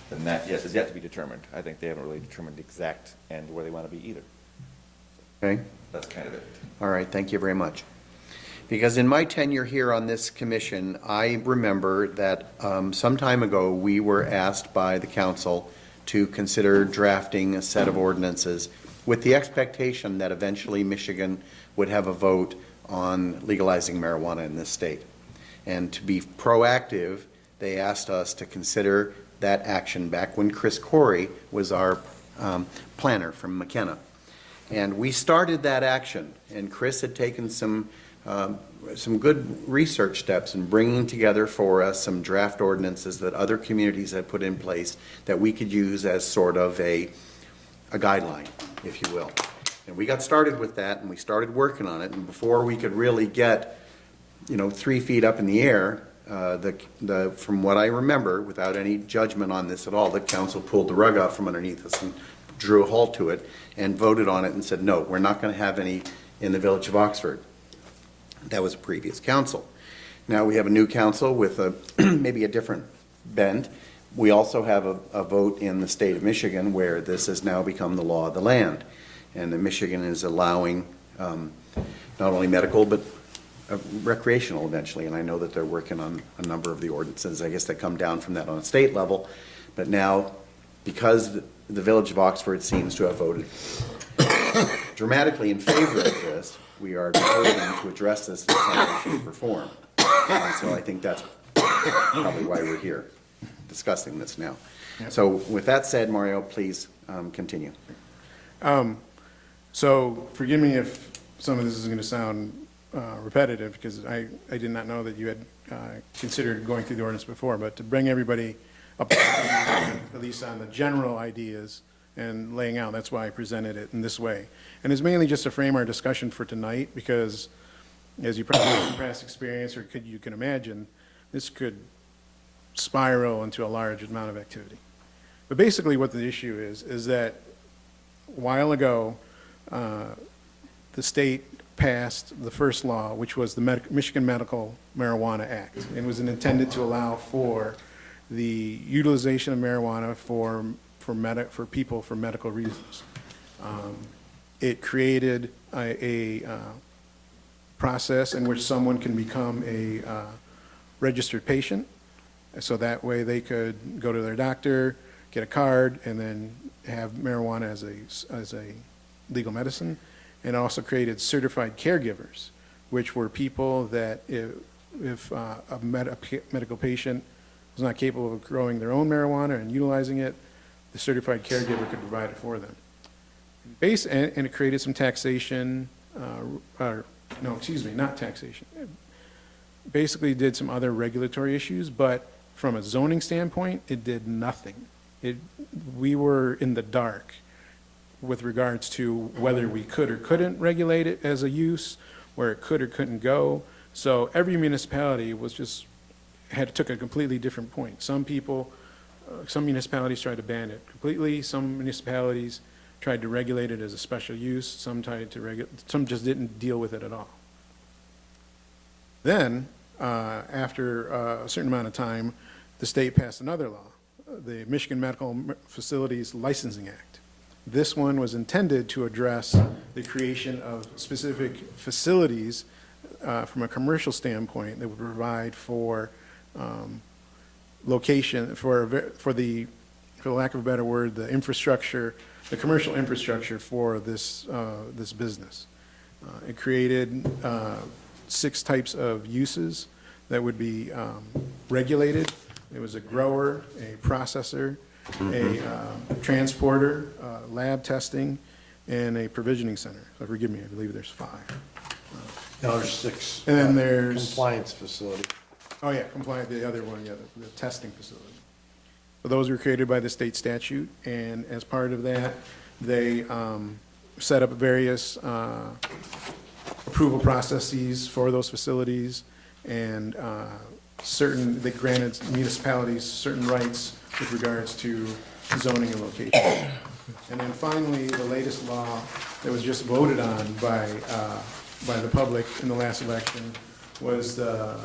then that, yes, is yet to be determined. I think they haven't really determined the exact end where they want to be either. Okay? That's kind of it. All right, thank you very much. Because in my tenure here on this commission, I remember that some time ago, we were asked by the council to consider drafting a set of ordinances with the expectation that eventually Michigan would have a vote on legalizing marijuana in this state. And to be proactive, they asked us to consider that action back when Chris Corey was our planner from McKenna. And we started that action, and Chris had taken some good research steps in bringing together for us some draft ordinances that other communities had put in place that we could use as sort of a guideline, if you will. And we got started with that, and we started working on it, and before we could really get, 3 feet up in the air, from what I remember, without any judgment on this at all, the council pulled the rug out from underneath us and drew a halt to it and voted on it and said, no, we're not going to have any in the village of Oxford. That was a previous council. Now we have a new council with maybe a different bent. We also have a vote in the state of Michigan where this has now become the law of the land. And Michigan is allowing not only medical but recreational eventually, and I know that they're working on a number of the ordinances, I guess, that come down from that on a state level. But now, because the Village of Oxford seems to have voted dramatically in favor of this, we are voting to address this in some way, shape, or form. And so I think that's probably why we're here, discussing this now. So with that said, Mario, please continue. So forgive me if some of this is going to sound repetitive, because I did not know that you had considered going through the ordinance before, but to bring everybody up to speed, at least on the general ideas and laying out, that's why I presented it in this way. And it's mainly just to frame our discussion for tonight, because as you probably from past experience, or you can imagine, this could spiral into a large amount of activity. But basically what the issue is that a while ago, the state passed the first law, which was the Michigan Medical Marijuana Act. It was intended to allow for the utilization of marijuana for people for medical reasons. It created a process in which someone can become a registered patient, so that way they could go to their doctor, get a card, and then have marijuana as a legal medicine. And also created certified caregivers, which were people that if a medical patient was not capable of growing their own marijuana and utilizing it, the certified caregiver could provide it for them. And it created some taxation, not taxation. It basically did some other regulatory issues, but from a zoning standpoint, it did nothing. We were in the dark with regards to whether we could or couldn't regulate it as a use, where it could or couldn't go. So every municipality took a completely different point. Some municipalities tried to ban it completely. Some municipalities tried to regulate it as a special use. Some just didn't deal with it at all. Then, after a certain amount of time, the state passed another law, the Michigan Medical Facilities Licensing Act. This one was intended to address the creation of specific facilities from a commercial standpoint that would provide for location, for lack of a better word, the infrastructure, the commercial infrastructure for this business. It created 6 types of uses that would be regulated. It was a grower, a processor, a transporter, lab testing, and a provisioning center. So forgive me, I believe there's 5. No, there's 6. And then there's- Compliance facility. Oh, yeah, compliant, the other one, yeah, the testing facility. So those were created by the state statute, and as part of that, they set up various approval processes for those facilities, and they granted municipalities certain rights with regards to zoning and location. And then finally, the latest law that was just voted on by the public in the last election was the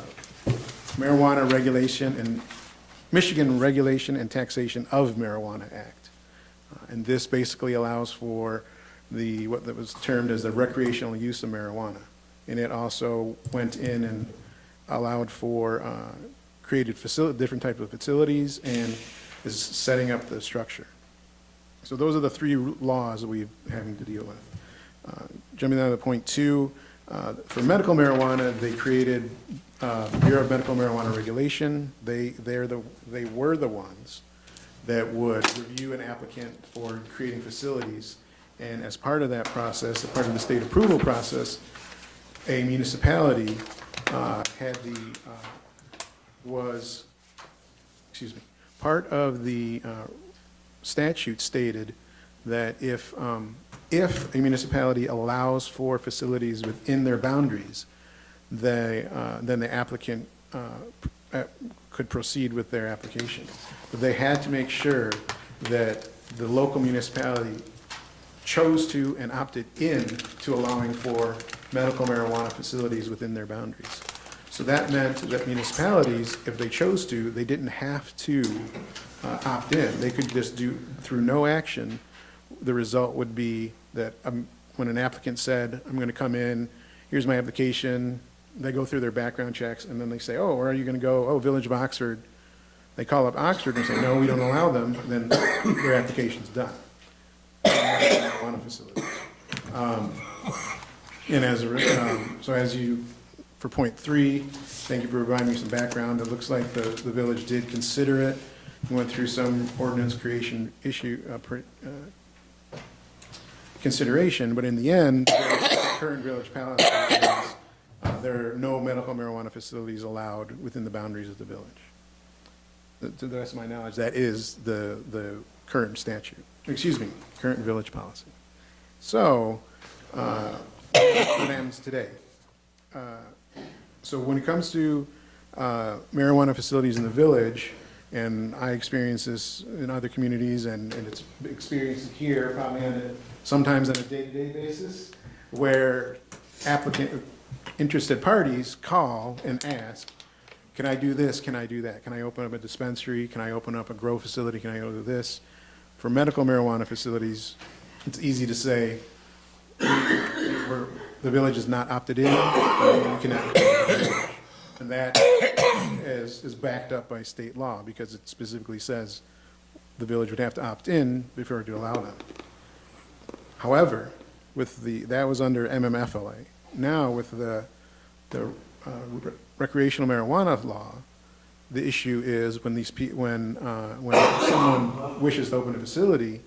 Marijuana Regulation and Michigan Regulation and Taxation of Marijuana Act. And this basically allows for what that was termed as the recreational use of marijuana. And it also went in and allowed for, created different types of facilities and is setting up the structure. So those are the 3 laws that we're having to deal with. Jumping down to point 2, for medical marijuana, they created Bureau of Medical Marijuana Regulation. They were the ones that would review an applicant for creating facilities. And as part of that process, as part of the state approval process, a municipality part of the statute stated that if a municipality allows for facilities within their boundaries, then the applicant could proceed with their application. But they had to make sure that the local municipality chose to and opted in to allowing for medical marijuana facilities within their boundaries. So that meant that municipalities, if they chose to, they didn't have to opt in. They could just do, through no action, the result would be that when an applicant said, I'm going to come in, here's my application, they go through their background checks, and then they say, oh, where are you going to go? Oh, Village of Oxford. They call up Oxford and say, no, we don't allow them, then their application's done. Marijuana facilities. And so as you, for point 3, thank you for providing me some background. It looks like the village did consider it. We went through some ordinance creation issue, consideration, but in the end, the current village policy is, there are no medical marijuana facilities allowed within the boundaries of the village. To the best of my knowledge, that is the current statute, current village policy. So, what ends today? So when it comes to marijuana facilities in the village, and I experience this in other communities, and it's experienced here probably sometimes on a day-to-day basis, where interested parties call and ask, can I do this, can I do that? Can I open up a dispensary? Can I open up a grow facility? Can I go do this? For medical marijuana facilities, it's easy to say, the village is not opted in, you cannot. And that is backed up by state law, because it specifically says the village would have to opt in before to allow them. However, that was under MMFLA. Now, with the recreational marijuana law, the issue is when someone wishes to open a facility,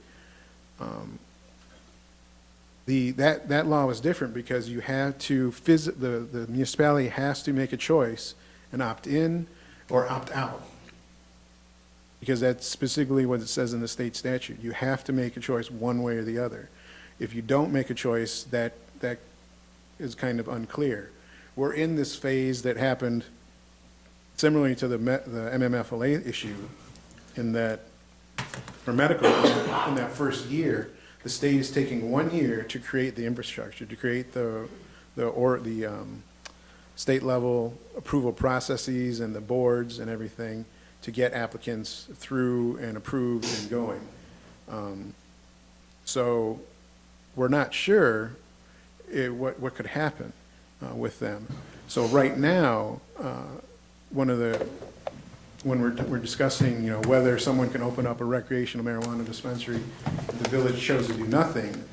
that law was different, because you have to the municipality has to make a choice and opt in or opt out. Because that's specifically what it says in the state statute. You have to make a choice one way or the other. If you don't make a choice, that is kind of unclear. We're in this phase that happened similarly to the MMFLA issue, in that for medical, in that first year, the state is taking 1 year to create the infrastructure, to create the state level approval processes and the boards and everything to get applicants through and approved and going. So we're not sure what could happen with them. So right now, when we're discussing, whether someone can open up a recreational marijuana dispensary, the village chose to do nothing,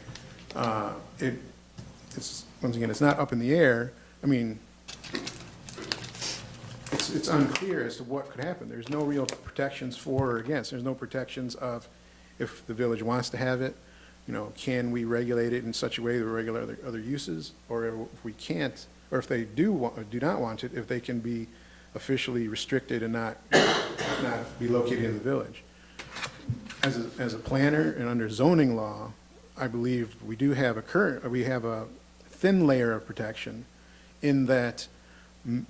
it's, once again, it's not up in the air. I mean, it's unclear as to what could happen. There's no real protections for or against. There's no protections of, if the village wants to have it, can we regulate it in such a way that we regulate other uses? Or if we can't, or if they do not want it, if they can be officially restricted and not be located in the village. As a planner and under zoning law, I believe we do have a thin layer of protection, in that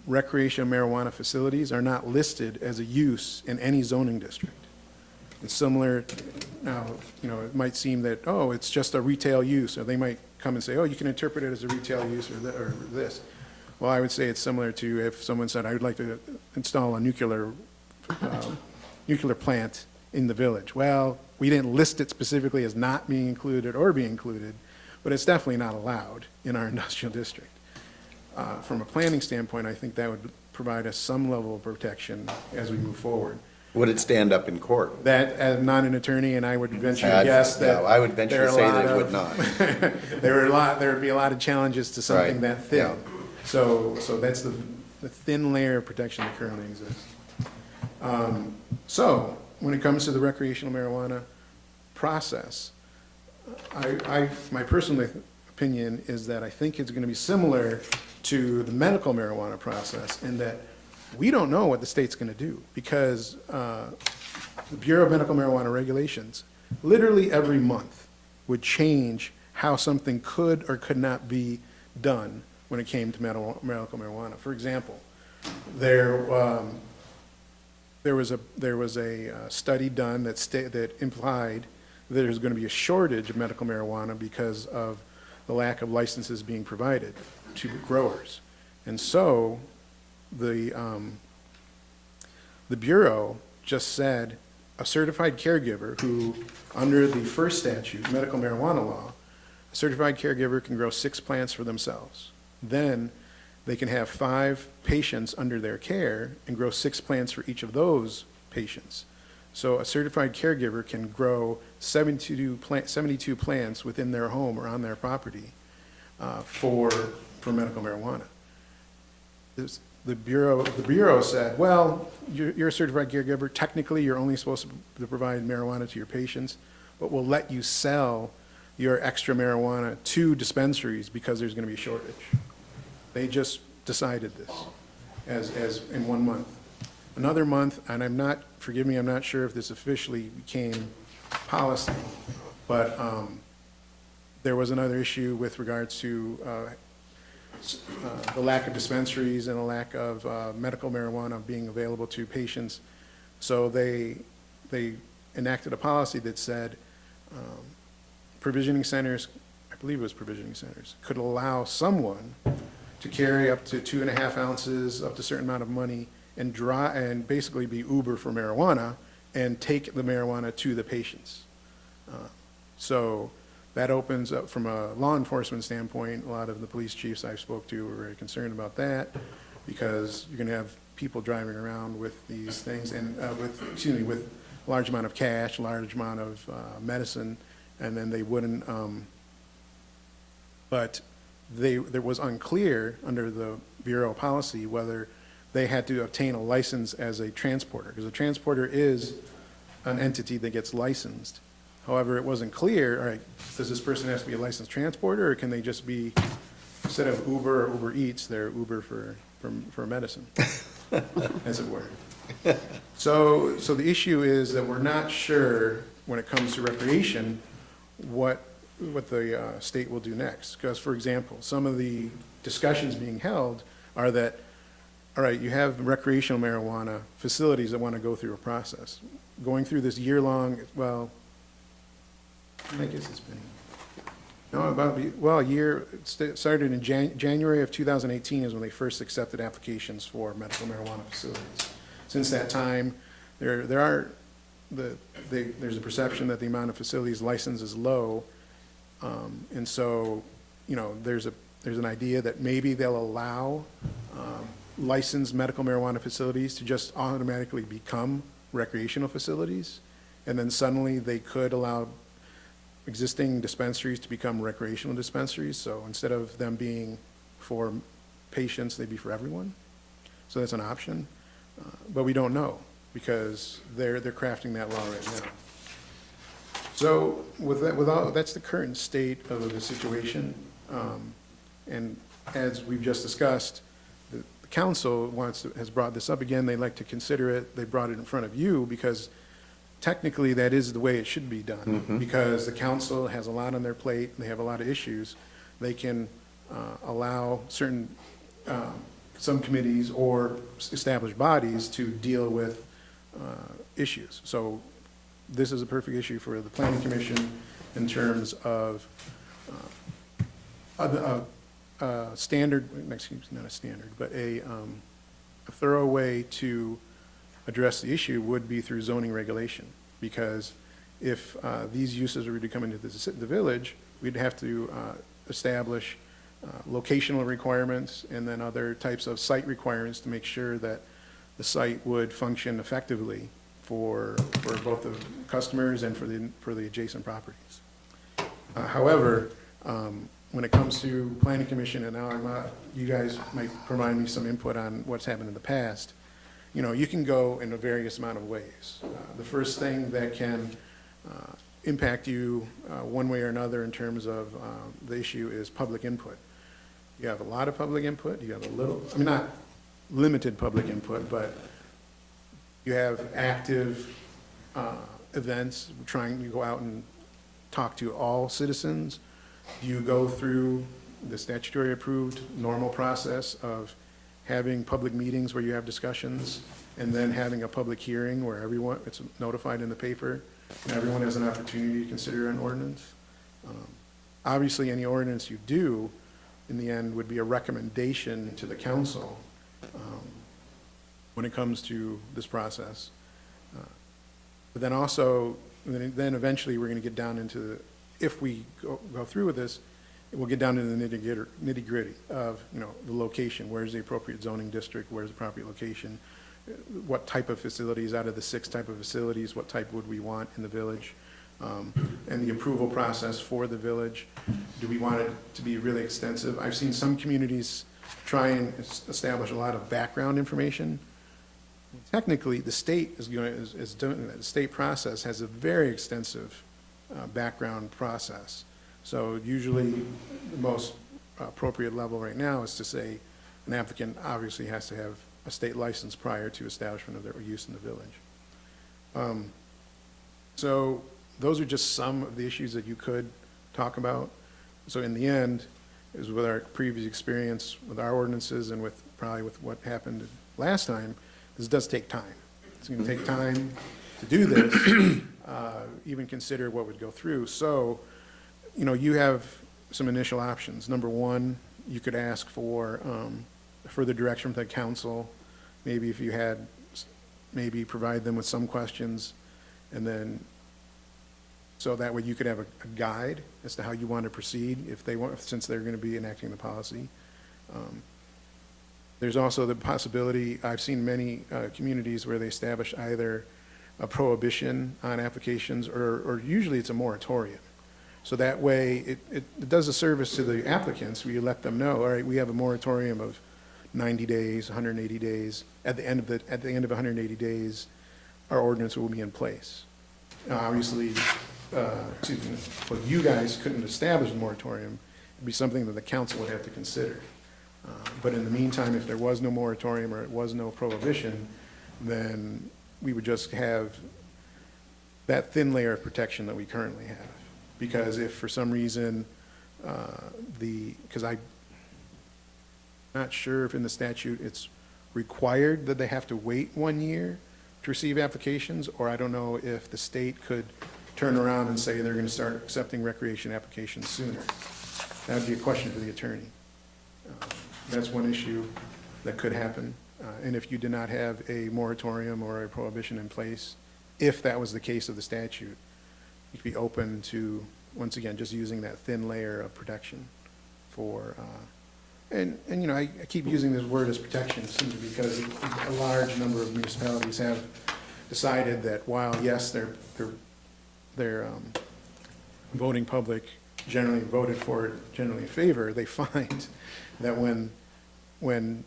recreational marijuana facilities are not listed as a use in any zoning district. It's similar, now, it might seem that, oh, it's just a retail use, or they might come and say, oh, you can interpret it as a retail use or this. Well, I would say it's similar to if someone said, I would like to install a nuclear plant in the village. Well, we didn't list it specifically as not being included or being included, but it's definitely not allowed in our industrial district. From a planning standpoint, I think that would provide us some level of protection as we move forward. Would it stand up in court? That, I'm not an attorney, and I would venture to guess that. No, I would venture to say that it would not. There would be a lot of challenges to something Right, that thin. yeah. So that's the thin layer of protection that currently exists. So when it comes to the recreational marijuana process, my personal opinion is that I think it's going to be similar to the medical marijuana process, in that we don't know what the state's going to do, because the Bureau of Medical Marijuana Regulations literally every month would change how something could or could not be done when it came to medical marijuana. For example, there was a study done that implied that there's going to be a shortage of medical marijuana because of the lack of licenses being provided to growers. And so the Bureau just said a certified caregiver who, under the first statute, medical marijuana law, a certified caregiver can grow 6 plants for themselves. Then they can have 5 patients under their care and grow 6 plants for each of those patients. So a certified caregiver can grow 72 plants within their home or on their property for medical marijuana. The Bureau said, well, you're a certified caregiver, technically, you're only supposed to provide marijuana to your patients, but we'll let you sell your extra marijuana to dispensaries because there's gonna be a shortage. They just decided this as in 1 month. Another month, and forgive me, I'm not sure if this officially became policy, but there was another issue with regards to the lack of dispensaries and the lack of medical marijuana being available to patients. So they enacted a policy that said provisioning centers, I believe it was provisioning centers, could allow someone to carry up to 2.5 ounces, up to a certain amount of money, and basically be Uber for marijuana and take the marijuana to the patients. So that opens up, from a law enforcement standpoint, a lot of the police chiefs I've spoke to were very concerned about that, because you're gonna have people driving around with these things and with large amount of cash, large amount of medicine, and then they wouldn't, but there was unclear under the Bureau policy whether they had to obtain a license as a transporter, because a transporter is an entity that gets licensed. However, it wasn't clear, all right, does this person have to be a licensed transporter, or can they just be, instead of Uber or Uber Eats, they're Uber for medicine, as it were. So the issue is that we're not sure, when it comes to recreation, what the state will do next. Because, for example, some of the discussions being held are that, all right, you have recreational marijuana facilities that want to go through a process. Going through this year-long, well, I guess it's been, no, a year, it started in January of 2018 is when they first accepted applications for medical marijuana facilities. Since that time, there's a perception that the amount of facilities licensed is low. And so, there's an idea that maybe they'll allow licensed medical marijuana facilities to just automatically become recreational facilities. And then suddenly they could allow existing dispensaries to become recreational dispensaries. So instead of them being for patients, they'd be for everyone. So that's an option. But we don't know, because they're crafting that law right now. So that's the current state of the situation. And as we've just discussed, the council has brought this up again. They'd like to consider it. They brought it in front of you because technically that is the way it should be done. Because the council has a lot on their plate, and they have a lot of issues. They can allow certain, some committees or established bodies to deal with issues. So this is a perfect issue for the planning commission in terms of standard, excuse me, not a standard, but a thorough way to address the issue would be through zoning regulation. Because if these uses were to come into the village, we'd have to establish locational requirements and then other types of site requirements to make sure that the site would function effectively for both the customers and for the adjacent properties. However, when it comes to planning commission, and now you guys might provide me some input on what's happened in the past, you can go in a various amount of ways. The first thing that can impact you one way or another in terms of the issue is public input. You have a lot of public input, you have a little, not limited public input, but you have active events trying to go out and talk to all citizens. You go through the statutory approved normal process of having public meetings where you have discussions, and then having a public hearing where everyone, it's notified in the paper, and everyone has an opportunity to consider an ordinance. Obviously, any ordinance you do, in the end, would be a recommendation to the council when it comes to this process. But then also, then eventually we're going to get down into, if we go through with this, we'll get down to the nitty gritty of, you know, the location, where's the appropriate zoning district, where's the appropriate location, what type of facilities, out of the 6 type of facilities, what type would we want in the village? And the approval process for the village, do we want it to be really extensive? I've seen some communities try and establish a lot of background information. Technically, the state is doing that. The state process has a very extensive background process. So usually, the most appropriate level right now is to say an applicant obviously has to have a state license prior to establishment of their use in the village. So those are just some of the issues that you could talk about. So in the end, is with our previous experience with our ordinances and with, probably with what happened last time, this does take time. It's gonna take time to do this, even consider what would go through. So, you know, you have some initial options. Number one, you could ask for further direction from the council. Maybe if you had, maybe provide them with some questions, and then, so that way you could have a guide as to how you want to proceed if they want, since they're going to be enacting the policy. There's also the possibility, I've seen many communities where they establish either a prohibition on applications, or usually it's a moratorium. So that way, it does a service to the applicants, where you let them know, all right, we have a moratorium of 90 days, 180 days. At the end of 180 days, our ordinance will be in place. Obviously, excuse me, well, you guys couldn't establish a moratorium. It'd be something that the council would have to consider. But in the meantime, if there was no moratorium or it was no prohibition, then we would just have that thin layer of protection that we currently have. Because if for some reason, because I'm not sure if in the statute it's required that they have to wait 1 year to receive applications, or I don't know if the state could turn around and say they're going to start accepting recreation applications sooner. That would be a question for the attorney. That's one issue that could happen. And if you did not have a moratorium or a prohibition in place, if that was the case of the statute, you'd be open to, once again, just using that thin layer of protection for, and you know, I keep using this word as protection simply because a large number of municipalities have decided that while, yes, their voting public generally voted for it, generally in favor, they find that when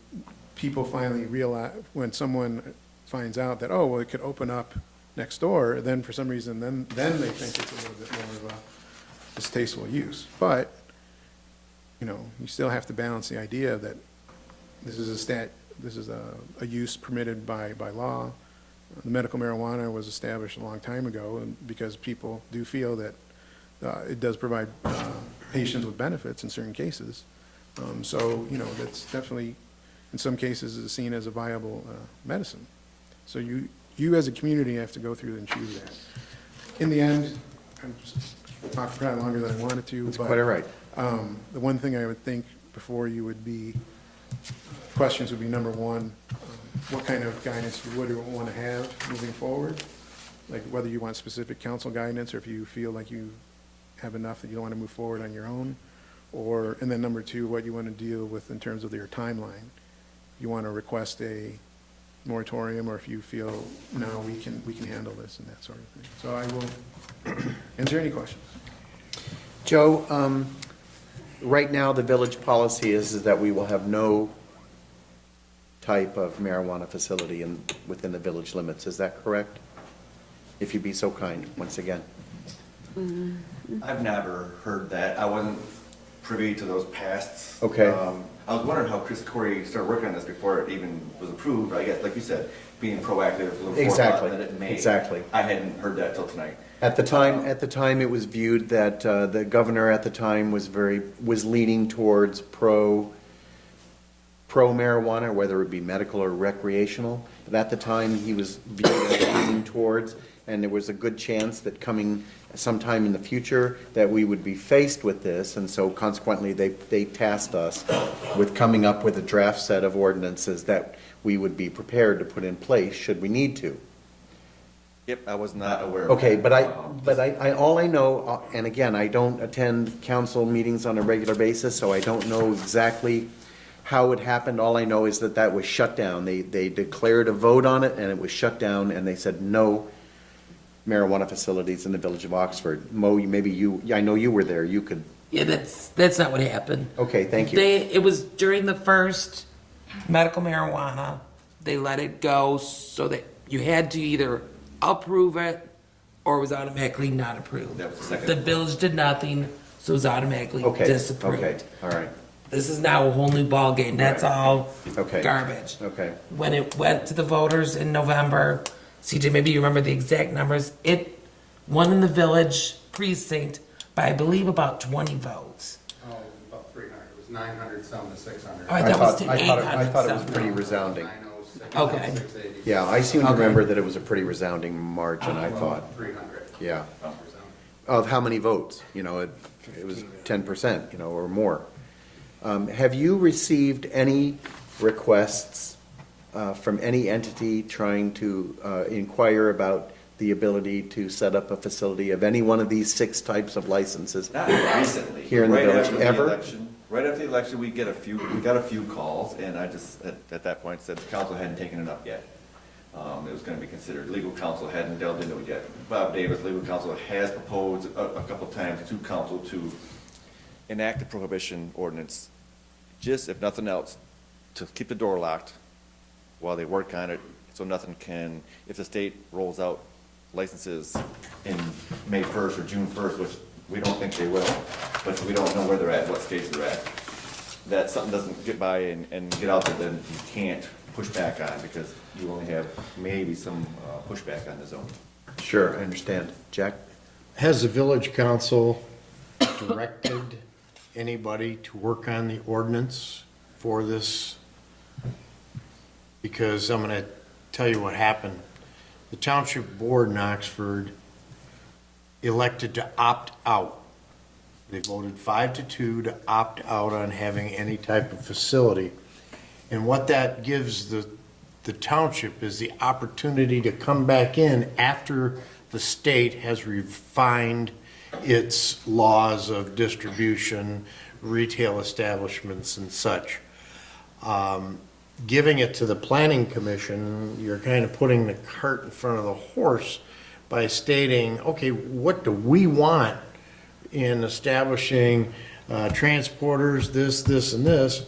people finally realize, when someone finds out that, oh, well, it could open up next door, then for some reason, then they think it's a little bit more of a distasteful use. But, you know, you still have to balance the idea that this is a use permitted by law. The medical marijuana was established a long time ago, and because people do feel that it does provide patients with benefits in certain cases. So, you know, that's definitely, in some cases, is seen as a viable medicine. So you as a community have to go through and choose that. In the end, I'm just talking probably longer than I wanted to. That's but, quite all right. The one thing I would think before you would be, questions would be, number one, what kind of guidance you would want to have moving forward? Like whether you want specific council guidance or if you feel like you have enough that you don't want to move forward on your own. Or, and then number two, what you want to deal with in terms of your timeline. You want to request a moratorium, or if you feel, no, we can handle this and that sort of thing. So I will answer any questions. Joe, right now, the village policy is that we will have no type of marijuana facility within the village limits. Is that correct? If you'd be so kind, once again. I've never heard that. I wasn't privy to those pasts. Okay. I was wondering how Chris Corey started working on this before it even was approved. I guess, like you said, being proactive, a little Exactly, forethought that it may. exactly. I hadn't heard that till tonight. At the time, it was viewed that the governor at the time was leaning towards pro marijuana, whether it be medical or recreational. But at the time, he was viewed as leaning towards, and there was a good chance that coming sometime in the future that we would be faced with this, and so consequently, they tasked us with coming up with a draft set of ordinances that we would be prepared to put in place should we need to. Yep, I was not aware of Okay, that. but all I know, and again, I don't attend council meetings on a regular basis, so I don't know exactly how it happened. All I know is that that was shut down. They declared a vote on it, and it was shut down, and they said no marijuana facilities in the village of Oxford. Mo, maybe you, I know you were there, you could, Yeah, that's not what happened. okay, thank you. It was during the first medical marijuana, they let it go so that you had to either approve it or it was automatically not approved. That was the second. The village did nothing, so it was automatically Okay, disapproved. okay, all right, This is now a whole new ballgame. That's all Okay. garbage. okay. When it went to the voters in November, CJ, maybe you remember the exact numbers, it won in the village precinct by, I believe, about 20 votes. Oh, about 300, it was 900 some to 600. Oh, I thought it was to I 800 thought it was something. pretty resounding. 906, Okay. 680. Yeah, I seem to Okay. remember that it was a pretty resounding margin, I thought, 300. yeah. Of how many votes? You know, it was 10%, you know, or more. Have you received any requests from any entity trying to inquire about the ability to set up a facility of any one of these 6 types of licenses? Not recently. Here in the Right village, after the ever? election- Right after the election, we got a few calls, and I just, at that point, said the council hadn't taken it up yet. It was gonna be considered, legal counsel hadn't delved into it yet. Bob Davis, legal counsel, has proposed a couple times to council to enact a prohibition ordinance, just if nothing else, to keep the door locked while they work on it, so nothing can, if the state rolls out licenses in May 1st or June 1st, which we don't think they will, but we don't know where they're at, what stage they're at, that something doesn't get by and get out there, then you can't push back on, because you only have maybe some pushback on the zone. Sure, I understand. Jack? Has the village council directed anybody to work on the ordinance for this? Because I'm gonna tell you what happened. The township board in Oxford elected to opt out. They voted 5-2 to opt out on having any type of facility. And what that gives the township is the opportunity to come back in after the state has refined its laws of distribution, retail establishments and such. Giving it to the planning commission, you're kind of putting the cart in front of the horse by stating, okay, what do we want in establishing transporters, this, and this,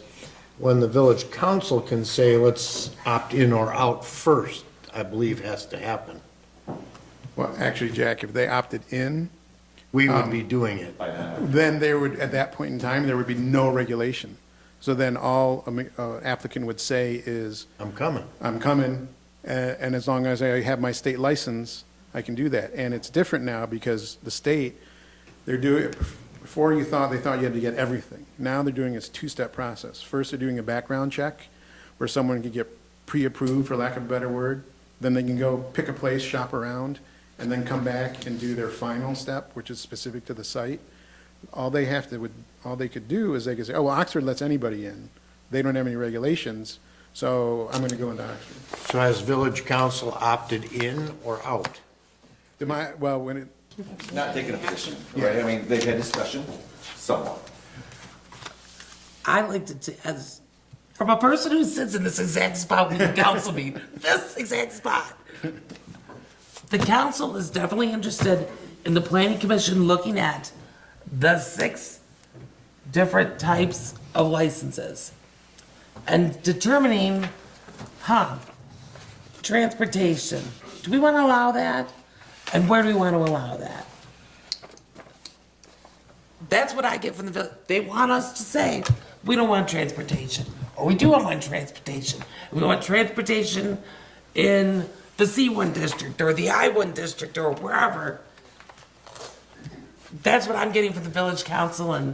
when the village council can say, let's opt in or out first, I believe has to happen. Well, actually, Jack, if they opted in, We would be doing it. then there would, at that point in time, there would be no regulation. So then all applicant would say is, I'm coming. I'm coming, and as long as I have my state license, I can do that. And it's different now because the state, they're doing, before they thought you had to get everything. Now they're doing this 2-step process. First, they're doing a background check where someone can get pre-approved, for lack of a better word. Then they can go pick a place, shop around, and then come back and do their final step, which is specific to the site. All they could do is they could say, oh, well, Oxford lets anybody in. They don't have any regulations, so I'm gonna go into Oxford. So has village council opted in or out? Well, when it, Not taking a position, right? I mean, they've had discussion, somewhat. I like to, as, from a person who sits in this exact spot with the council meeting, this exact spot. The council is definitely interested in the planning commission looking at the 6 different types of licenses and determining, transportation. Do we want to allow that? And where do we want to allow that? That's what I get from the village. They want us to say, we don't want transportation, or we do want transportation. We want transportation in the C1 district, or the I1 district, or wherever. That's what I'm getting from the village council, and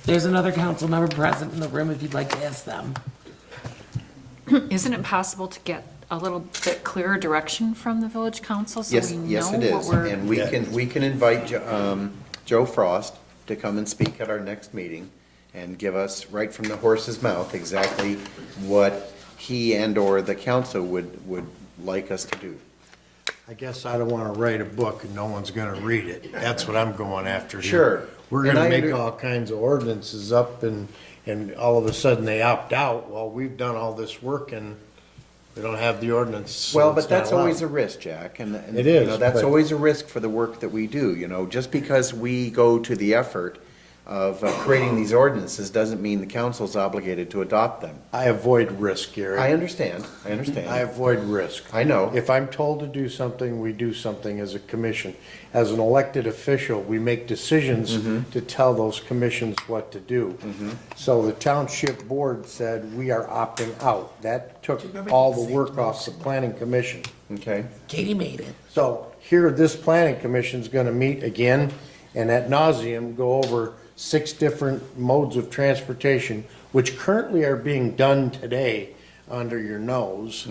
there's another council member present in the room if you'd like to ask them. Isn't it possible to get a little bit clearer direction from the village council so Yes, we know yes, it what is. we're? And we can invite Joe Frost to come and speak at our next meeting and give us, right from the horse's mouth, exactly what he and/or the council would like us to do. I guess I don't want to write a book and no one's going to read it. That's what I'm going after here. Sure. We're And going I to make under- all kinds of ordinances up and all of a sudden they opt out. Well, we've done all this work and we don't have the ordinance. so Well, it's but that's not allowed. always a risk, Jack, and. It you is, know, That's but- always a risk for the work that we do, just because we go to the effort of creating these ordinances doesn't mean the council's obligated to adopt them. I avoid risk, Gary. I understand. I avoid risk. I know. If I'm told to do something, we do something as a commission. As an elected official, we make decisions to tell those commissions what to do. So the township board said, we are opting out. That took all the work off the planning commission. Okay? Katie made it. So here, this planning commission's gonna meet again and at nauseum go over 6 different modes of transportation, which currently are being done today under your nose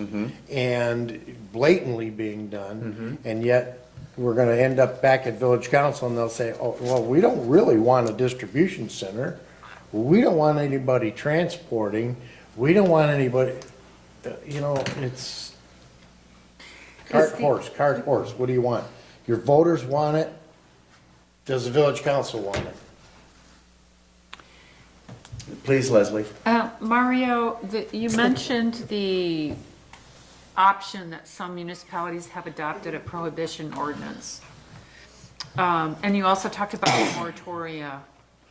and blatantly being done. And yet, we're gonna end up back at village council and they'll say, oh, well, we don't really want a distribution center. We don't want anybody transporting. We don't want anybody, it's cart horse. What do you want? Your voters want it. Does the village council want it? Please, Leslie. Mario, you mentioned the option that some municipalities have adopted a prohibition ordinance. And you also talked about moratoria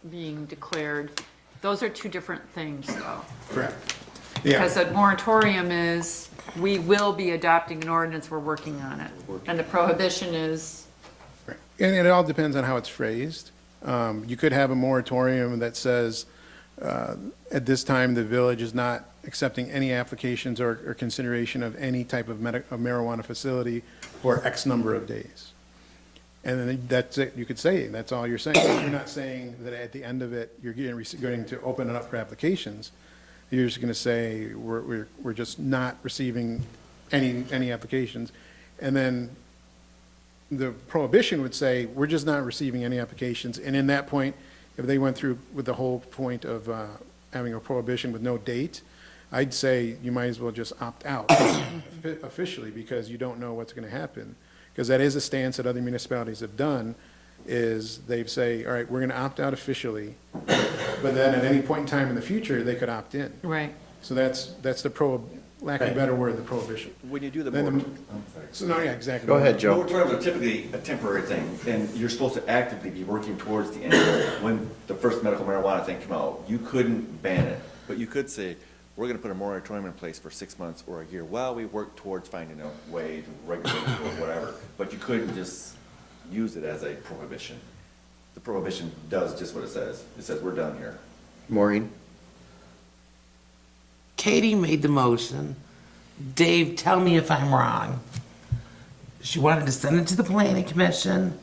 being declared. Those are two different things, though. Correct. Yeah. Because a moratorium is, we will be adopting an ordinance, we're working on it. And the prohibition is, Right. And it all depends on how it's phrased. You could have a moratorium that says, at this time, the village is not accepting any applications or consideration of any type of marijuana facility for X number of days. And then that's it, you could say, that's all you're saying. You're not saying that at the end of it, you're going to open it up for applications. You're just gonna say, we're just not receiving any applications. And then the prohibition would say, we're just not receiving any applications. And in that point, if they went through with the whole point of having a prohibition with no date, I'd say you might as well just opt out officially, because you don't know what's going to happen. Because that is a stance that other municipalities have done, is they say, all right, we're going to opt out officially, but then at any point in time in the future, they could opt in. right. So that's the lack of a better word, the prohibition. When you do the Then the- moratorium, I'm sorry. So, no, yeah, exactly. Go ahead, Joe. Moratoriums are typically a temporary thing, and you're supposed to actively be working towards the end. When the first medical marijuana thing came out, you couldn't ban it, but you could say, we're gonna put a moratorium in place for 6 months or a year while we work towards finding a way to regulate it or whatever. But you couldn't just use it as a prohibition. The prohibition does just what it says. It says, we're done here. Maureen? Katie made the motion. Dave, tell me if I'm wrong. She wanted to send it to the planning commission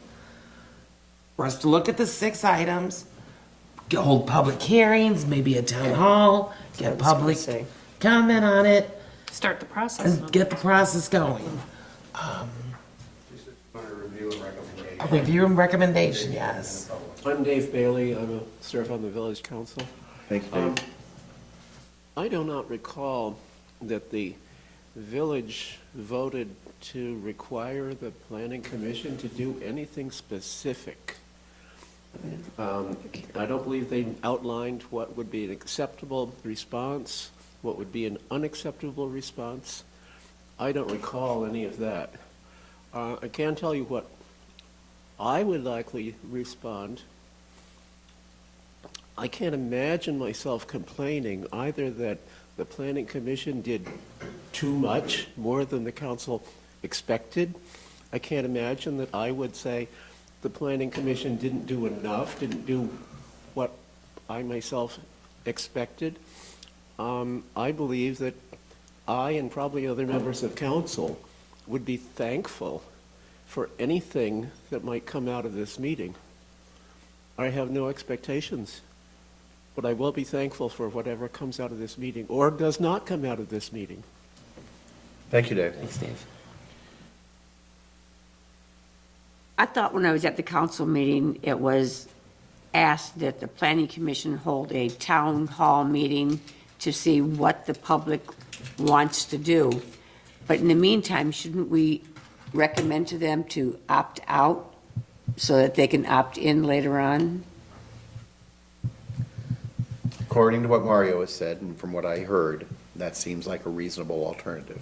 for us to look at the 6 items, hold public hearings, maybe a town hall, get public say. comment on it, Start the process. and get the process going. A review and recommendation, yes. I'm Dave Bailey. Serve on the village council. Thank you, Dave. I do not recall that the village voted to require the planning commission to do anything specific. I don't believe they outlined what would be an acceptable response, what would be an unacceptable response. I don't recall any of that. I can tell you what I would likely respond. I can't imagine myself complaining either that the planning commission did too much, more than the council expected. I can't imagine that I would say the planning commission didn't do enough, didn't do what I myself expected. I believe that I and probably other members of council would be thankful for anything that might come out of this meeting. I have no expectations, but I will be thankful for whatever comes out of this meeting or does not come out of this meeting. Thank you, Dave. Thanks, Dave. I thought when I was at the council meeting, it was asked that the planning commission hold a town hall meeting to see what the public wants to do. But in the meantime, shouldn't we recommend to them to opt out so that they can opt in later on? According to what Mario has said, and from what I heard, that seems like a reasonable alternative.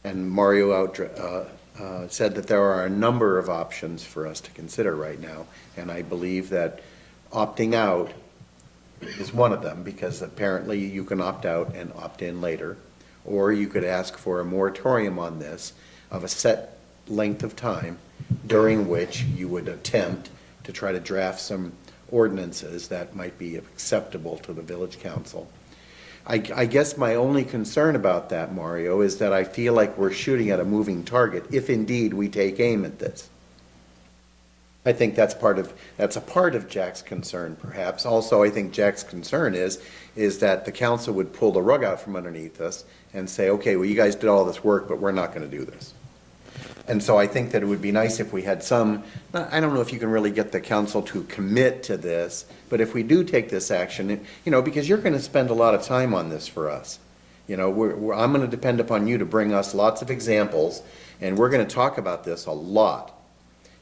And Mario said that there are a number of options for us to consider right now, and I believe that opting out is one of them, because apparently you can opt out and opt in later, or you could ask for a moratorium on this of a set length of time during which you would attempt to try to draft some ordinances that might be acceptable to the village council. I guess my only concern about that, Mario, is that I feel like we're shooting at a moving target if indeed we take aim at this. I think that's a part of Jack's concern, perhaps. Also, I think Jack's concern is that the council would pull the rug out from underneath us and say, okay, well, you guys did all this work, but we're not going to do this. And so I think that it would be nice if we had some, I don't know if you can really get the council to commit to this, but if we do take this action, because you're going to spend a lot of time on this for us. I'm going to depend upon you to bring us lots of examples, and we're going to talk about this a lot.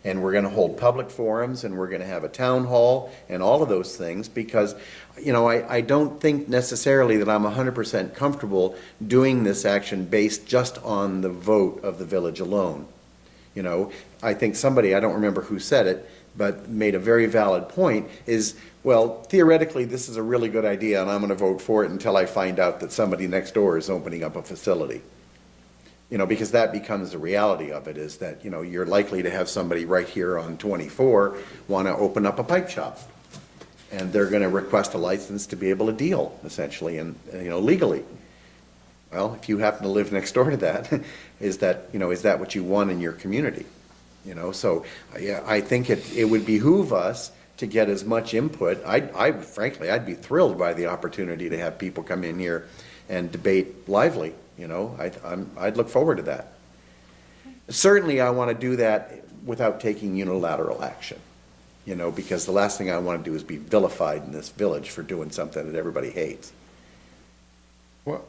And we're going to hold public forums, and we're going to have a town hall, and all of those things, because, I don't think necessarily that I'm 100% comfortable doing this action based just on the vote of the village alone. I think somebody, I don't remember who said it, but made a very valid point, is, well, theoretically, this is a really good idea, and I'm going to vote for it until I find out that somebody next door is opening up a facility. Because that becomes the reality of it, is that, you're likely to have somebody right here on 24 want to open up a pipe shop. And they're going to request a license to be able to deal, essentially, and, legally. Well, if you happen to live next door to that, is that what you want in your community? So, yeah, I think it would behoove us to get as much input. Frankly, I'd be thrilled by the opportunity to have people come in here and debate lively. I'd look forward to that. Certainly, I want to do that without taking unilateral action, because the last thing I want to do is be vilified in this village for doing something that everybody hates.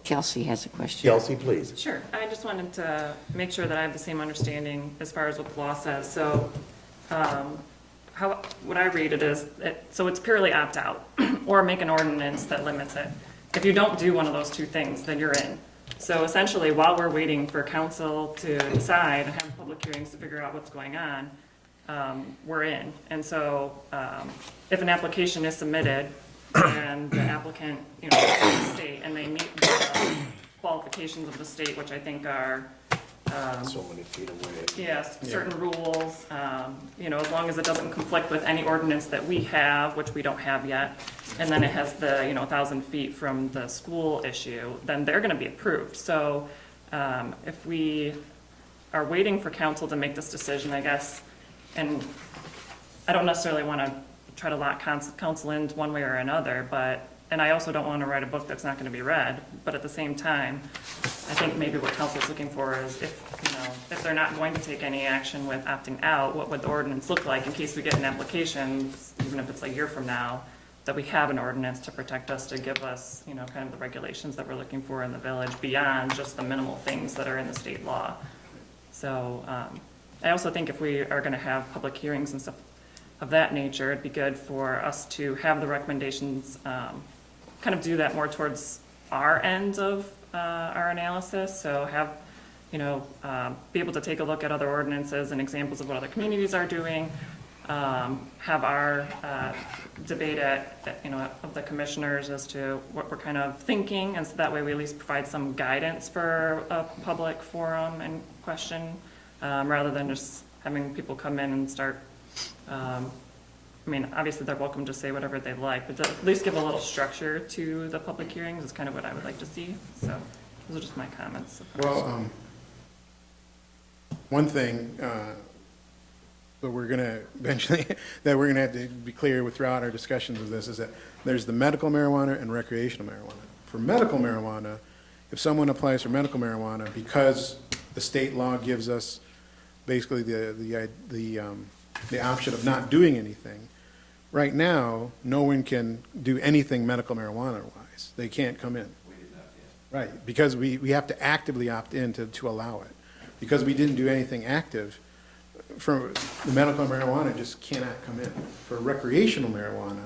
Kelsey has a question. Kelsey, please. Sure, I just wanted to make sure that I have the same understanding as far as what the law says. So, what I read it is, so it's purely opt-out, or make an ordinance that limits it. If you don't do one of those two things, then you're in. So essentially, while we're waiting for council to decide and have public hearings to figure out what's going on, we're in. And so, if an application is submitted and the applicant, is from the state and they meet the qualifications of the state, which I think are, So many feet away. yes, certain rules, as long as it doesn't conflict with any ordinance that we have, which we don't have yet, and then it has the, 1,000 feet from the school issue, then they're gonna be approved. So, if we are waiting for council to make this decision, I guess, and I don't necessarily wanna try to lock council in one way or another, and I also don't wanna write a book that's not gonna be read, but at the same time, I think maybe what council's looking for is if they're not going to take any action with opting out, what would the ordinance look like in case we get an application, even if it's a year from now, that we have an ordinance to protect us, to give us, kind of the regulations that we're looking for in the village beyond just the minimal things that are in the state law. So, I also think if we are gonna have public hearings and stuff of that nature, it'd be good for us to have the recommendations, kind of do that more towards our end of our analysis, so have, be able to take a look at other ordinances and examples of what other communities are doing, have our debate of the commissioners as to what we're kind of thinking, and so that way we at least provide some guidance for a public forum and question, rather than just having people come in and start, obviously they're welcome to say whatever they like, but to at least give a little structure to the public hearings is kind of what I would like to see. So those are just my comments. Well, one thing that we're going to eventually, that we're going to have to be clear with throughout our discussions of this is that there's the medical marijuana and recreational marijuana. For medical marijuana, if someone applies for medical marijuana, because the state law gives us basically the option of not doing anything, right now, no one can do anything medical marijuana-wise. They can't come in. Right, because we have to actively opt in to allow it. because we didn't do anything active, for the medical marijuana just cannot come in. For recreational marijuana,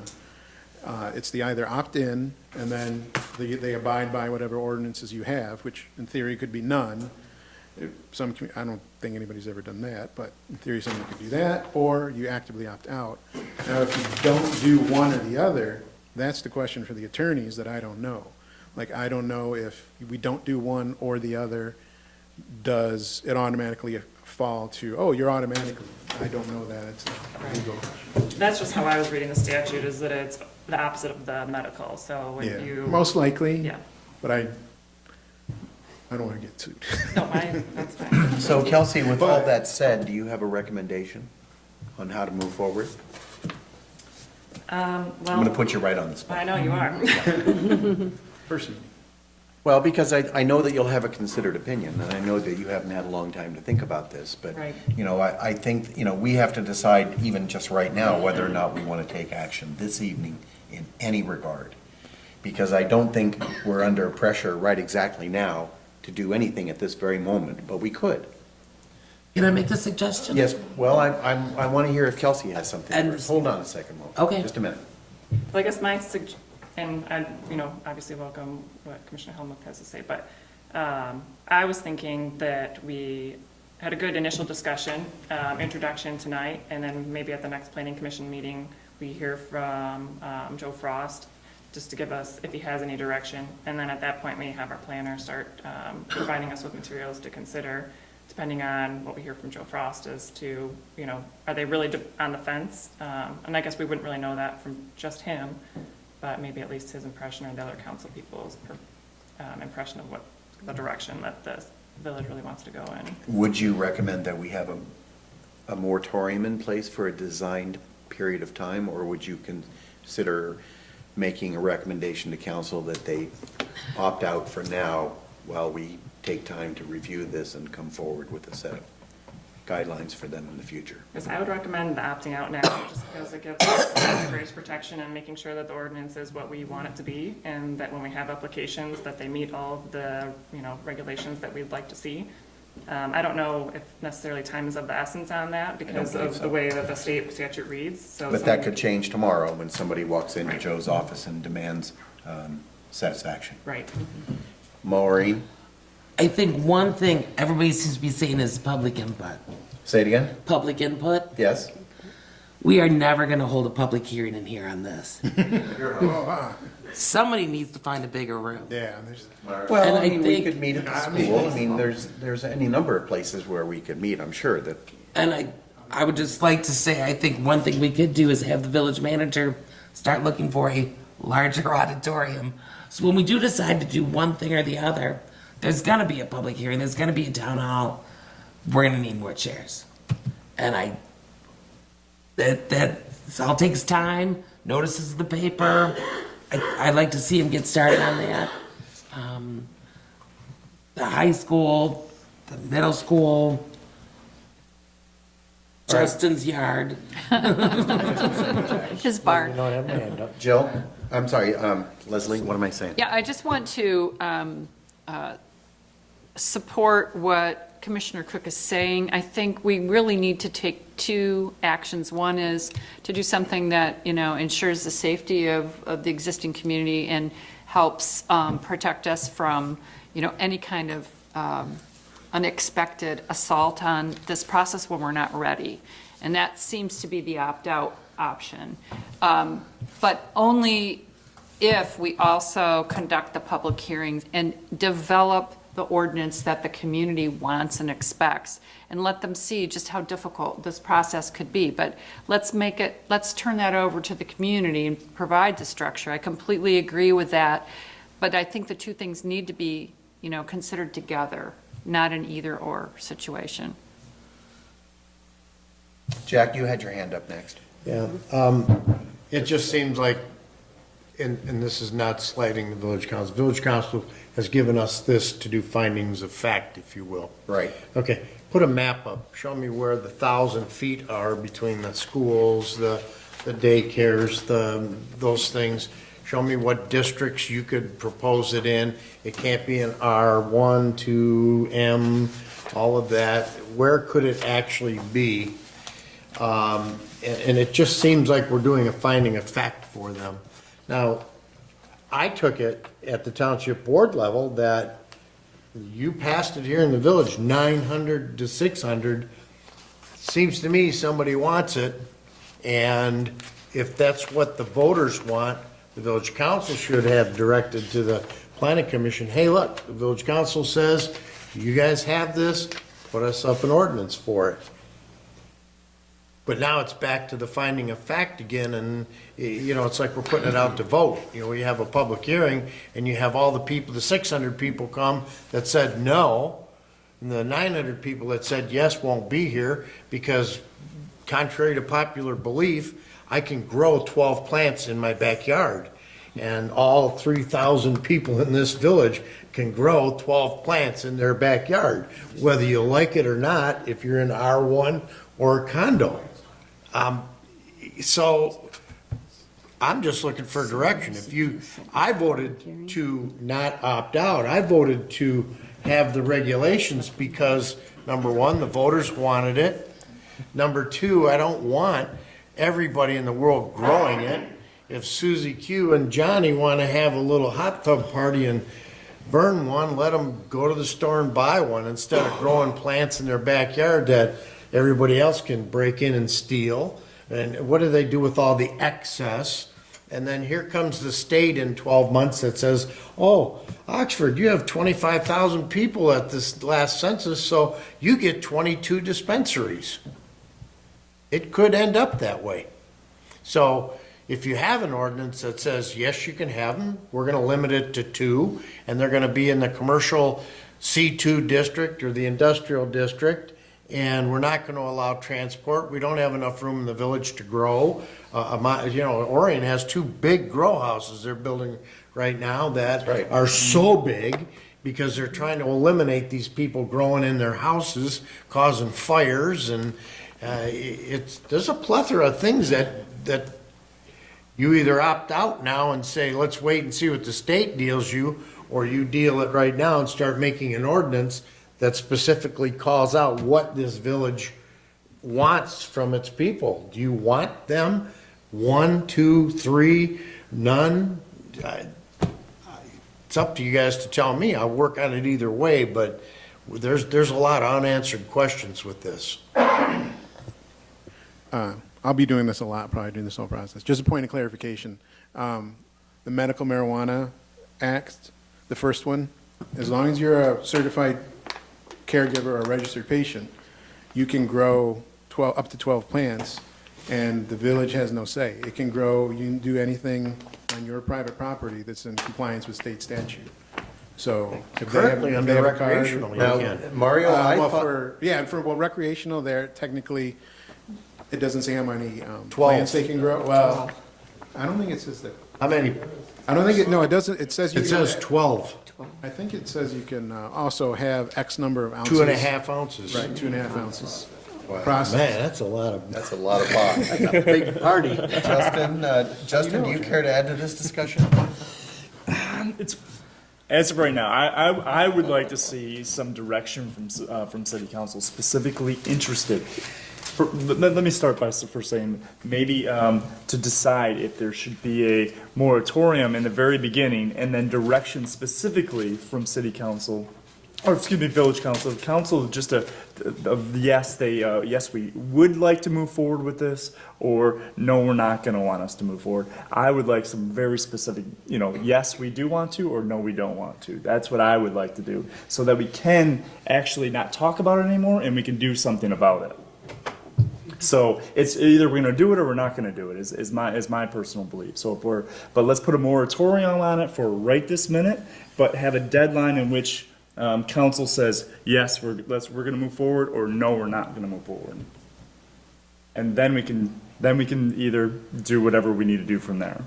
it's the either opt-in, and then they abide by whatever ordinances you have, which in theory could be none. I don't think anybody's ever done that, but in theory, someone could do that, or you actively opt out. Now, if you don't do one or the other, that's the question for the attorneys that I don't know. Like, I don't know if we don't do one or the other, does it automatically fall to, oh, you're automatically, I don't know that, it's a legal question. That's just how I was reading the statute, is that it's the opposite of the medical, so Yeah, when you. most likely. Yeah. But I don't want to get sued. No, that's fine. So Kelsey, with all that said, do you have a recommendation on how to move forward? I'm going to Well, put you right on the spot. I know you are. First meeting. Well, because I know that you'll have a considered opinion, and I know that you haven't had a long time to think about this, but, Right. you know, I think, you know, we have to decide even just right now whether or not we want to take action this evening in any regard. Because I don't think we're under pressure right exactly now to do anything at this very moment, but we could. Can I make a suggestion? Yes, well, I want to hear if Kelsey has something And- first. Hold on a second, Mo. Okay. Just a minute. Well, I guess my and I, obviously welcome what Commissioner Helmuth has to say, but I was thinking that we had a good initial discussion, introduction tonight, and then maybe at the next planning commission meeting, we hear from Joe Frost, just to give us, if he has any direction, and then at that point, we have our planner start providing us with materials to consider, depending on what we hear from Joe Frost as to, are they really on the fence? And I guess we wouldn't really know that from just him, but maybe at least his impression or the other council people's impression of what the direction that the village really wants to go in. Would you recommend that we have a moratorium in place for a designed period of time, or would you consider making a recommendation to council that they opt out for now while we take time to review this and come forward with a set of guidelines for them in the future? Because I would recommend the opting out now, just because it gives us greatest protection and making sure that the ordinance is what we want it to be, and that when we have applications, that they meet all of the, regulations that we'd like to see. I don't know if necessarily time is of the essence on that, because believe of so. the way that the state statute reads, so. But that could change tomorrow when somebody walks into Joe's office and demands satisfaction. Right. Maureen, I think one thing everybody seems to be saying is public input. say it again? Public input? Yes? We are never gonna hold a public hearing in here on this. Somebody needs to find a bigger room. Yeah, there's, Well, And I I mean, we think- could meet at the school. I mean, there's any number of places where we could meet, I'm sure that. And I would just like to say, I think one thing we could do is have the village manager start looking for a larger auditorium. So when we do decide to do one thing or the other, there's gonna be a public hearing, there's gonna be a town hall. We're gonna need more chairs. And that all takes time, notices in the paper. I'd like to see him get started on that. The high school, the middle school, Justin's yard. His barn. You don't have my hand up. Jill, I'm sorry, Leslie, what am I saying? Yeah, I just want to support what Commissioner Cook is saying. I think we really need to take two actions. One is to do something that, ensures the safety of the existing community and helps protect us from, any kind of unexpected assault on this process when we're not ready. And that seems to be the opt-out option. But only if we also conduct the public hearings and develop the ordinance that the community wants and expects, and let them see just how difficult this process could be. But let's turn that over to the community and provide the structure. I completely agree with that, but I think the two things need to be, considered together, not an either-or situation. Jack, you had your hand up next. Yeah, it just seems like, and this is not slighting the village council. Village council has given us this to do findings of fact, if you will. Right. Okay, put a map up. Show me where the 1,000 feet are between the schools, the daycares, those things. Show me what districts you could propose it in. It can't be an R1 to M all of that, where could it actually be? And it just seems like we're doing a finding of fact for them. Now, I took it at the township board level that you passed it here in the village, 900 to 600. Seems to me somebody wants it, and if that's what the voters want, the village council should have directed to the planning commission, hey, look, the village council says, you guys have this, put us up an ordinance for it. But now it's back to the finding of fact again, and, you know, it's like we're putting it out to vote. You know, we have a public hearing, and you have all the people, the 600 people come that said no, and the 900 people that said yes won't be here, because contrary to popular belief, I can grow 12 plants in my backyard. And all 3,000 people in this village can grow 12 plants in their backyard, whether you like it or not, if you're in R1 or a condo. So I'm just looking for direction. I voted to not opt out. I voted to have the regulations because, number one, the voters wanted it. Number two, I don't want everybody in the world growing it. If Susie Q and Johnny want to have a little hot tub party and burn one, let them go to the store and buy one instead of growing plants in their backyard that everybody else can break in and steal. And what do they do with all the excess? And then here comes the state in 12 months that says, oh, Oxford, you have 25,000 people at this last census, so you get 22 dispensaries. It could end up that way. So if you have an ordinance that says, yes, you can have them, we're going to limit it to 2, and they're going to be in the commercial C2 district or the industrial district, and we're not going to allow transport. We don't have enough room in the village to grow. Orion has 2 big grow houses they're building right now that Right. are so big because they're trying to eliminate these people growing in their houses, causing fires, and there's a plethora of things that you either opt out now and say, let's wait and see what the state deals you, or you deal it right now and start making an ordinance that specifically calls out what this village wants from its people. Do you want them 1, 2, 3, none? It's up to you guys to tell me. I'll work on it either way, but there's a lot of unanswered questions with this. I'll be doing this a lot, probably during this whole process. Just a point of clarification. The Medical Marijuana Act, the first one, as long as you're a certified caregiver or a registered patient, you can grow up to 12 plants, and the village has no say. It can grow, you can do anything on your private property that's in compliance with state statute. So if they have, Currently if under they have a card- recreational, you Now, can. Mario, I well, thought, recreational, there technically, it doesn't say how many 12. plants they can grow. Well, I don't think it says that. How many? I don't think it, no, it doesn't, it says you It can. says 12, I think it says you can also have X number of ounces. 2.5 ounces. Right, 2.5 ounces. Man, Process. that's a lot of, that's a lot of pot. that's a big party. Justin, do you care to add to this discussion? It's, as of right now, I would like to see some direction from city council, specifically interested. Let me start by first saying, maybe to decide if there should be a moratorium in the very beginning, and then direction specifically from city council, or excuse me, village council. Council, just yes, yes, we would like to move forward with this, or no, we're not going to want us to move forward. I would like some very specific, yes, we do want to, or no, we don't want to. That's what I would like to do, so that we can actually not talk about it anymore, and we can do something about it. So it's either we're going to do it or we're not going to do it. Is my personal belief. So but let's put a moratorium on it for right this minute, but have a deadline in which council says yes, we're going to move forward, or no, we're not going to move forward. And then we can either do whatever we need to do from there.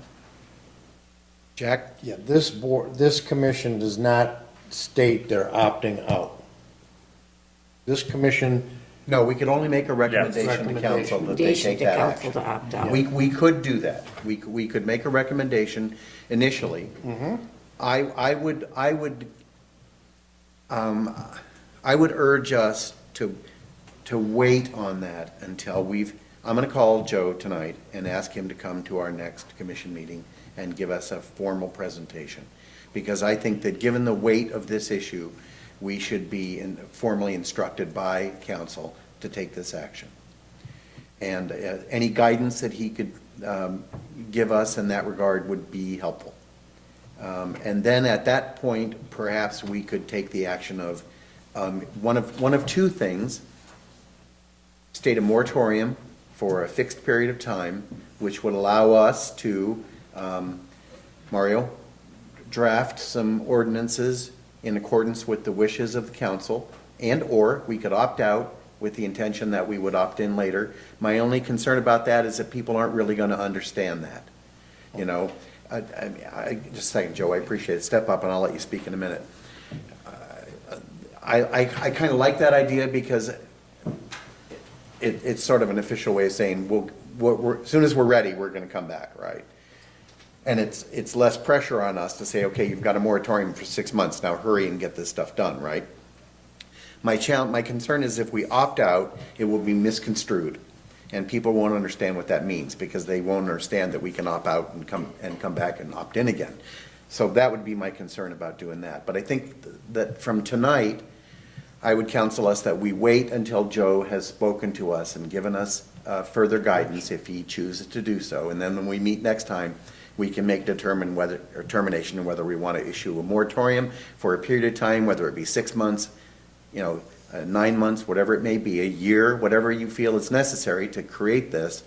Jack, yeah, this commission does not state they're opting out. This commission, No, we could only make a recommendation to council that they Recommendation take to that council action. to opt out. We could do that. We could make a recommendation initially. I I would urge us to wait on that until I'm going to call Joe tonight and ask him to come to our next commission meeting and give us a formal presentation. Because I think that given the weight of this issue, we should be formally instructed by council to take this action. And any guidance that he could give us in that regard would be helpful. And then at that point, perhaps we could take the action of one of two things: state a moratorium for a fixed period of time, which would allow us to, Mario, draft some ordinances in accordance with the wishes of the council, and/or we could opt out with the intention that we would opt in later. My only concern about that is that people aren't really going to understand that. You know, just a second, Joe, I appreciate it. Step up and I'll let you speak in a minute. I kind of like that idea because it's sort of an official way of saying, as soon as we're ready, we're going to come back, right? And it's less pressure on us to say, okay, you've got a moratorium for 6 months, now hurry and get this stuff done, right? My concern is if we opt out, it will be misconstrued, and people won't understand what that means because they won't understand that we can opt out and come back and opt in again. So that would be my concern about doing that. But I think that from tonight, I would counsel us that we wait until Joe has spoken to us and given us further guidance if he chooses to do so, and then when we meet next time, we can make determination whether we want to issue a moratorium for a period of time, whether it be 6 months, 9 months, whatever it may be, a year, whatever you feel is necessary to create this,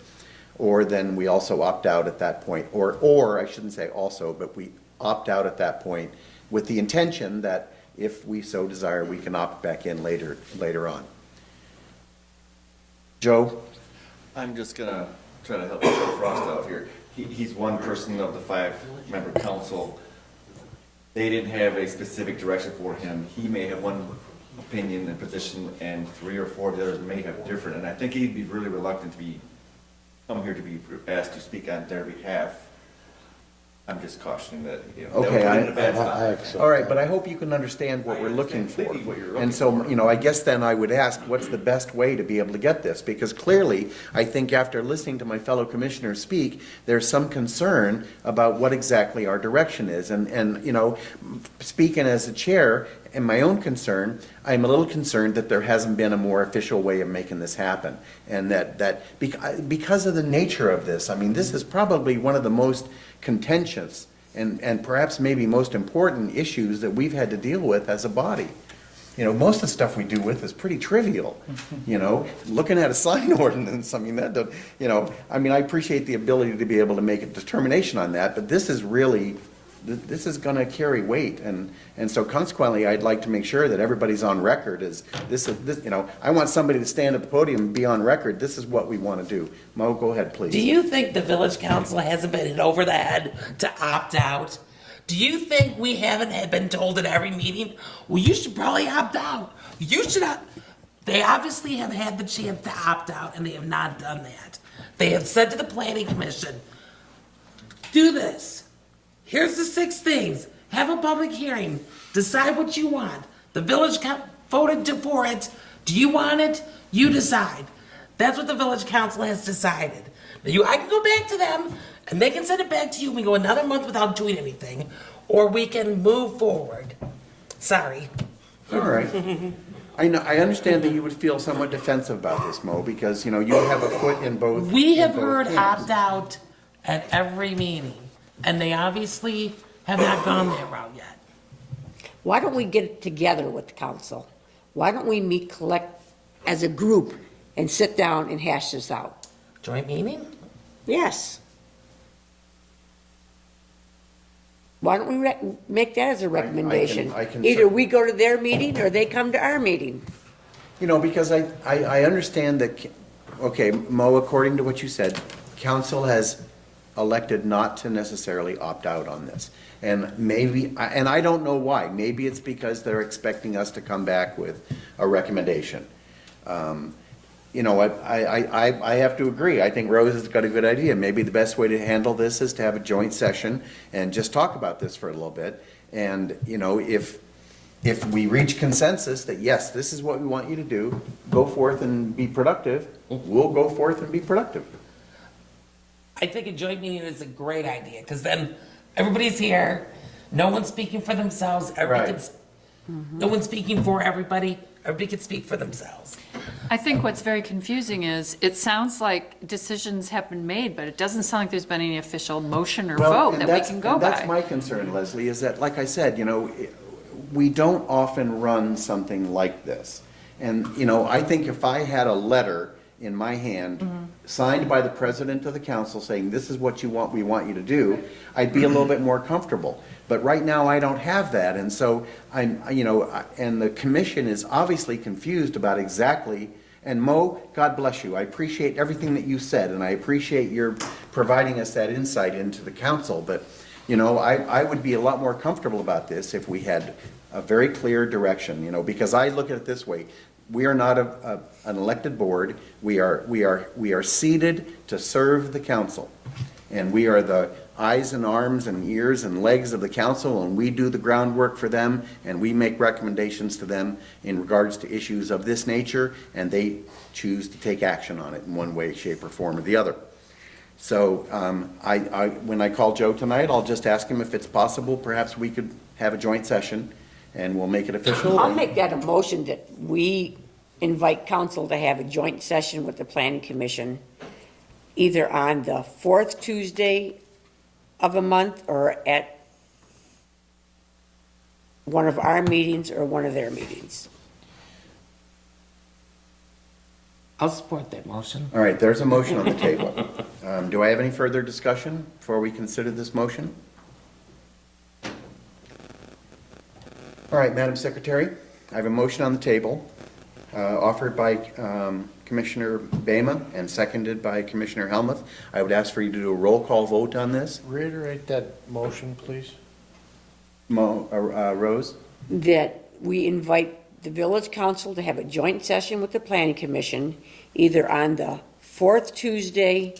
or then we also opt out at that point, or I shouldn't say also, but we opt out at that point with the intention that if we so desire, we can opt back in later on. Joe? I'm just gonna try to help Joe Frost out here. He's one person of the 5-member council. They didn't have a specific direction for him. He may have one opinion and position, and 3 or 4 of the others may have different. And I think he'd be really reluctant to come here to be asked to speak on their behalf. I'm just cautioning that, that would put him in a bad spot. All right, but I hope you can understand what we're looking for. And so, I guess then I would ask, what's the best way to be able to get this? Because clearly, I think after listening to my fellow commissioners speak, there's some concern about what exactly our direction is. And speaking as a chair, and my own concern, I'm a little concerned that there hasn't been a more official way of making this happen. And that because of the nature of this, this is probably one of the most contentious and perhaps maybe most important issues that we've had to deal with as a body. Most of the stuff we deal with is pretty trivial. Looking at a sign ordinance, I appreciate the ability to be able to make a determination on that, but this is going to carry weight, and so consequently, I'd like to make sure that everybody's on record. I want somebody to stand at the podium and be on record. This is what we want to do. Mo, go ahead, please. Do you think the village council hasn't been hit over the head to opt out? Do you think we haven't been told at every meeting, well, you should probably opt out? You should opt. They obviously have had the chance to opt out, and they have not done that. They have said to the planning commission, do this. Here's the 6 things. Have a public hearing. Decide what you want. The village voted for it. Do you want it? You decide. That's what the village council has decided. Now I can go back to them, and they can send it back to you. We go another month without doing anything, or we can move forward. Sorry. All right. I understand that you would feel somewhat defensive about this, Mo, because, you have a foot in both. We have in both heard camps. opt out at every meeting, and they obviously have not gone that route yet. Why don't we get together with the council? Why don't we meet as a group and sit down and hash this out? Joint meeting? Yes. Why don't we make that as a recommendation? I can Either we go to their meeting or they come to our meeting. Because I understand that, okay, Mo, according to what you said, council has elected not to necessarily opt out on this. And maybe, and I don't know why, maybe it's because they're expecting us to come back with a recommendation. I have to agree. I think Rose has got a good idea. Maybe the best way to handle this is to have a joint session and just talk about this for a little bit. And, if we reach consensus that, yes, this is what we want you to do, go forth and be productive, we'll go forth and be productive. I think a joint meeting is a great idea, because then everybody's here, no one's speaking for themselves, everybody Right. no one's speaking for everybody, everybody can speak for themselves. I think what's very confusing is, it sounds like decisions have been made, but it doesn't sound like there's been any official motion or Well, vote and that we that's- can go and That's by. my concern, Leslie, is that, like I said, we don't often run something like this. And, I think if I had a letter in my hand, signed by the president of the council saying, this is what we want you to do, I'd be a little bit more comfortable. But right now, I don't have that, and so and the commission is obviously confused about exactly, and Mo, God bless you, I appreciate everything that you said, and I appreciate your providing us that insight into the council, but, I would be a lot more comfortable about this if we had a very clear direction, because I look at it this way. We are not an elected board. We are seated to serve the council. And we are the eyes and arms and ears and legs of the council, and we do the groundwork for them, and we make recommendations to them in regards to issues of this nature, and they choose to take action on it in one way, shape, or form or the other. So when I call Joe tonight, I'll just ask him if it's possible, perhaps we could have a joint session, and we'll make it official. I'll make that a motion that we invite council to have a joint session with the planning commission, either on the fourth Tuesday of a month or at one of our meetings or one of their meetings. I'll support that motion. All right, there's a motion on the table. Do I have any further discussion before we consider this motion? All right, Madam Secretary, I have a motion on the table, offered by Commissioner Bama and seconded by Commissioner Helmuth. I would ask for you to do a roll call vote on this. Reiterate that motion, please. Rose? That we invite the village council to have a joint session with the planning commission, either on the fourth Tuesday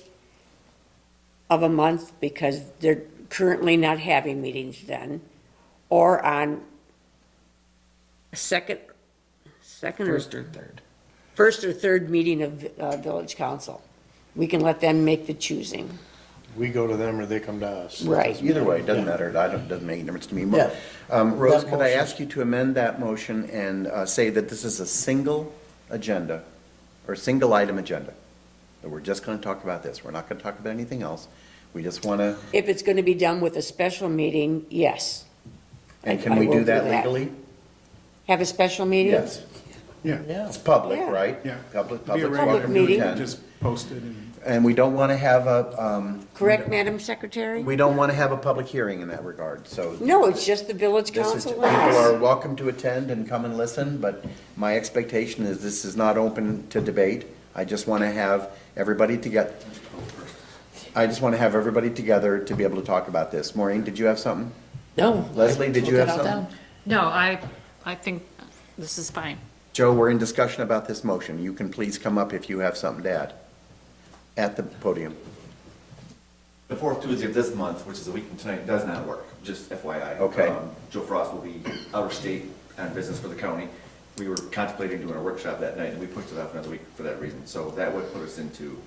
of a month, because they're currently not having meetings then, or on second or first or third meeting of village council. We can let them make the choosing. We go to them or they come to us. Right. Either way, it doesn't matter. It doesn't make any difference to me. Yeah. Rose, That could I motion- ask you to amend that motion and say that this is a single agenda, or single item agenda? That we're just going to talk about this. We're not going to talk about anything else. We just want to, If it's going to be done with a special meeting, yes. and can I we will do do that that. legally? Have a special meeting? Yes. Yeah, It's public, Yeah. right? yeah. Public, Be a public's regular welcome to meeting. attend. Just post it and. And we don't want to have a, Correct, Madam Secretary? we don't want to have a public hearing in that regard, so. No, it's just the village This is, council. people are welcome to attend and come and listen, but my expectation is this is not open to debate. I just want to have everybody together. I just want to have everybody together to be able to talk about this. Maureen, did you have something? No. Leslie, did you Put have that all something? down. No, I think this is fine. Joe, we're in discussion about this motion. You can please come up if you have something to add at the podium. The fourth Tuesday of this month, which is a week from tonight, does not work, just FYI. Okay. Joe Frost will be out of state on business for the county. We were contemplating doing a workshop that night, and we pushed it off another week for that reason. So that would put us into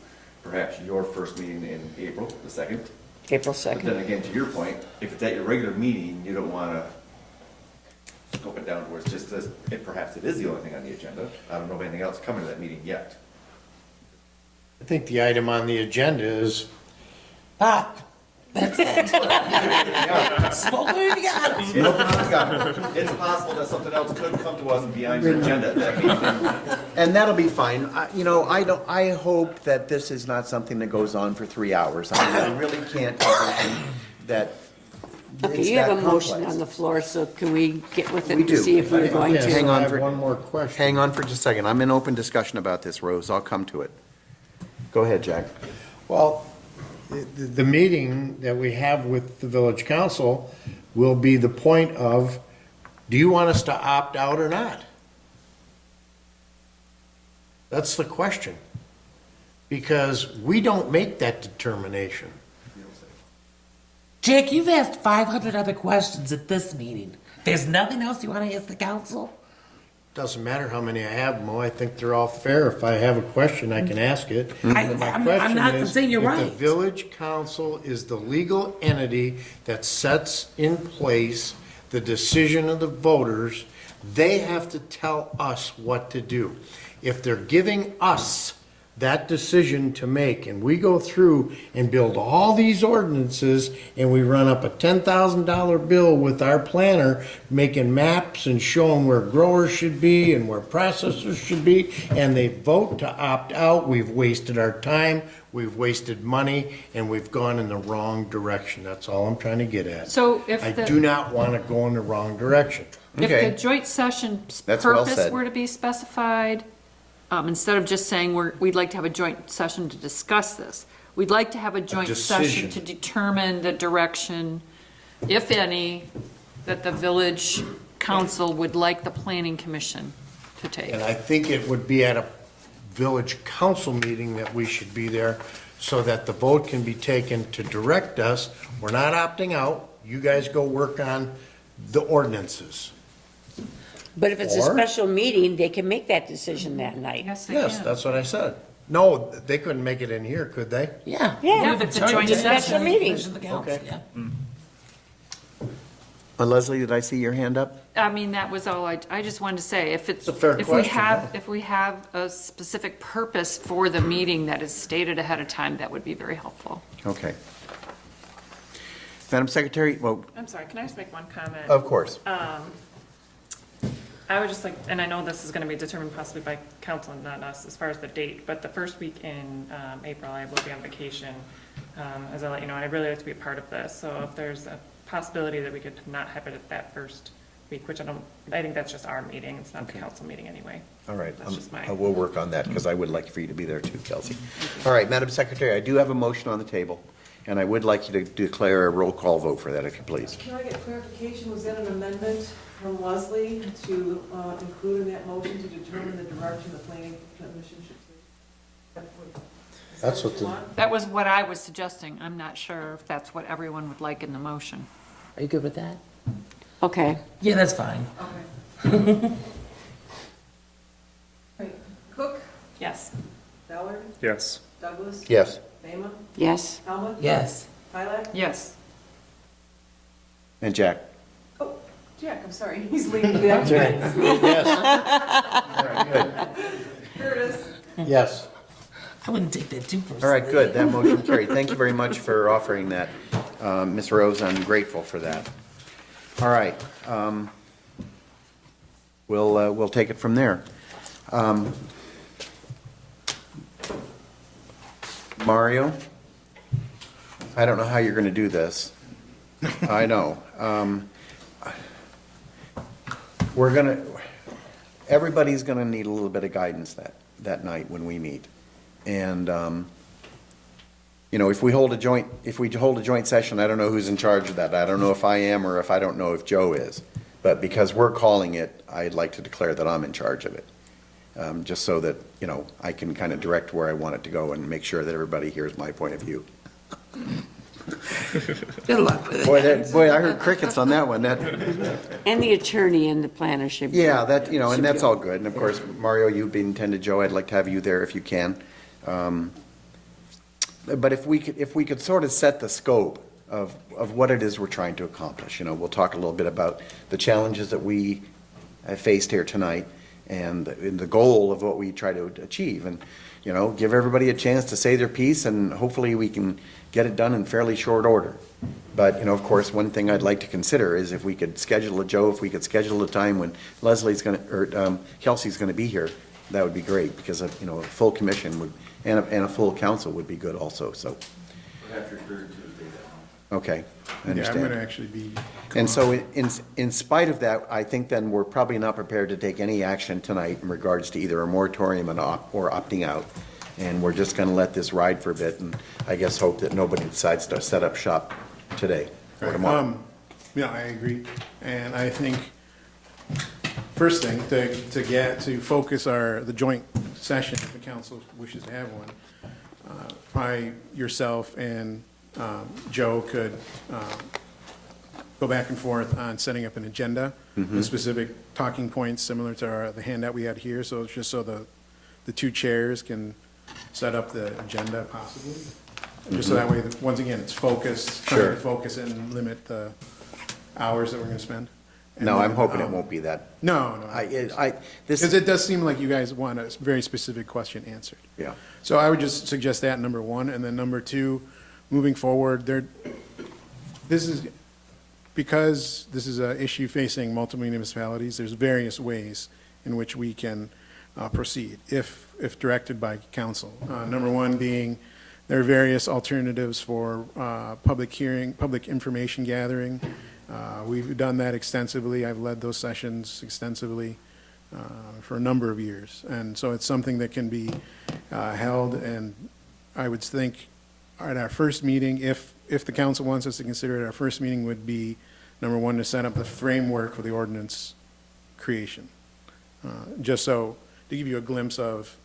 perhaps your first meeting in April, the 2nd. April But then 2nd. again, to your point, if it's at your regular meeting, you don't want to scope it down where it's just, if perhaps it is the only thing on the agenda. I don't know of anything else coming to that meeting yet. I think the item on the agenda is, Pop. That's it. Smoke it together. It's possible that something else could come to us beyond your agenda at that meeting. And that'll be fine. I hope that this is not something that goes on for 3 hours. I really can't imagine that Okay, it's you have that a motion complex. on the floor, so can we get with We it do. to see if we're going yes, to? Hang on I have for- one more question. Hang on for just a second. I'm in open discussion about this, Rose. I'll come to it. Go ahead, Jack. Well, the meeting that we have with the village council will be the point of, do you want us to opt out or not? That's the question. Because we don't make that determination. Jake, you've asked 500 other questions at this meeting. There's nothing else you want to ask the council? Doesn't matter how many I have, Mo, I think they're all fair. If I have a question, I can ask it. But my I'm question not is, saying you're if the right. village council is the legal entity that sets in place the decision of the voters, they have to tell us what to do. If they're giving us that decision to make, and we go through and build all these ordinances, and we run up a $10,000 bill with our planner, making maps and showing where growers should be and where processors should be, and they vote to opt out, we've wasted our time, we've wasted money, and we've gone in the wrong direction. That's all I'm trying to get at. So if I the- do not want to go in the wrong direction. If Okay. the joint session's That's well purpose said. were to be specified, instead of just saying we'd like to have a joint session to discuss this, we'd like to have a joint session decision. to determine the direction, if any, that the village council would like the planning commission to take. And I think it would be at a village council meeting that we should be there so that the vote can be taken to direct us. We're not opting out. You guys go work on the ordinances. But if it's a Or- special meeting, they can make that decision that night. Yes, they Yes, can. that's what I said. No, they couldn't make it in here, could they? Yeah. Yeah, If it's a joint session. Special meeting. Decision of the council, Okay. yeah. Leslie, did I see your hand up? I mean, that was all I just wanted to say, if it's, It's a fair if we question, have, yeah. if we have a specific purpose for the meeting that is stated ahead of time, that would be very helpful. Okay. Madam Secretary, well, I'm sorry, can I just make one comment? of course. I would just like, and I know this is gonna be determined possibly by council and not us as far as the date, but the first week in April, I will be on vacation, as I let you know, and I'd really like to be a part of this. So if there's a possibility that we could not have it at that first week, which I think that's just our meeting, it's not the council meeting anyway. All right, That's just my. I will work on that, because I would like for you to be there too, Kelsey. All right, Madam Secretary, I do have a motion on the table, and I would like you to declare a roll call vote for that, if you please. Can I get clarification, was that an amendment from Leslie to include in that motion to determine the direction the planning commission should take? Is that That's what you the- want? That was what I was suggesting. I'm not sure if that's what everyone would like in the motion. Are you good with that? Okay. Yeah, that's fine. Okay. Right, Cook, Yes. Ballard, Yes. Douglas, Yes. Bama, Yes. Helmut, Yes. Pilak. Yes. And Jack? Oh, Jack, I'm sorry, he's leaning back. Yes, Curtis, yes. I wouldn't take that too personally. All right, good, that motion carried. Thank you very much for offering that, Ms. Rose, I'm grateful for that. All right, we'll take it from there. Mario, I don't know how you're going to do this. I know. Everybody's going to need a little bit of guidance that night when we meet. And, you know, if we hold a joint session, I don't know who's in charge of that. I don't know if I am or if I don't know if Joe is. But because we're calling it, I'd like to declare that I'm in charge of it. Just so that, you know, I can kind of direct where I want it to go and make sure that everybody hears my point of view. Good luck with it. Boy, I heard crickets on that one. And the attorney and the planner should be. Yeah, that, you know, and that's all good. And of course, Mario, you've been intended, Joe, I'd like to have you there if you can. But if we could sort of set the scope of what it is we're trying to accomplish, you know, we'll talk a little bit about the challenges that we have faced here tonight and the goal of what we try to achieve. And, you know, give everybody a chance to say their piece and hopefully we can get it done in fairly short order. But, you know, of course, one thing I'd like to consider is if we could schedule if we could schedule a time when Kelsey's gonna be here, that would be great, because, you know, a full commission would, and a full council would be good also, so, Perhaps your third Tuesday then. okay, I Yeah, I'm understand. going to actually be. And so in spite of that, I think then we're probably not prepared to take any action tonight in regards to either a moratorium or opting out. And we're just gonna let this ride for a bit and I guess hope that nobody decides to set up shop today or tomorrow. Yeah, I agree. And I think, first thing, to focus the joint session, if the council wishes to have one, probably yourself and Joe could go back and forth on setting up an agenda with specific talking points similar to the handout we had here. So it's just so the two chairs can set up the agenda possibly. Just so that way, once again, it's focused, trying Sure. to focus and limit the hours that we're going to spend. And No, I'm then, hoping it won't be that. No. This, Because it does seem like you guys want a very specific question answered. yeah. So I would just suggest that, number one, and then number two, moving forward, because this is an issue facing multiple municipalities, there's various ways in which we can proceed, if directed by council. Number one being, there are various alternatives for public hearing, public information gathering. We've done that extensively. I've led those sessions extensively for a number of years. And so it's something that can be held, and I would think at our first meeting, if the council wants us to consider it, our first meeting would be, number one, to set up the framework for the ordinance creation. Just so, to give you a glimpse of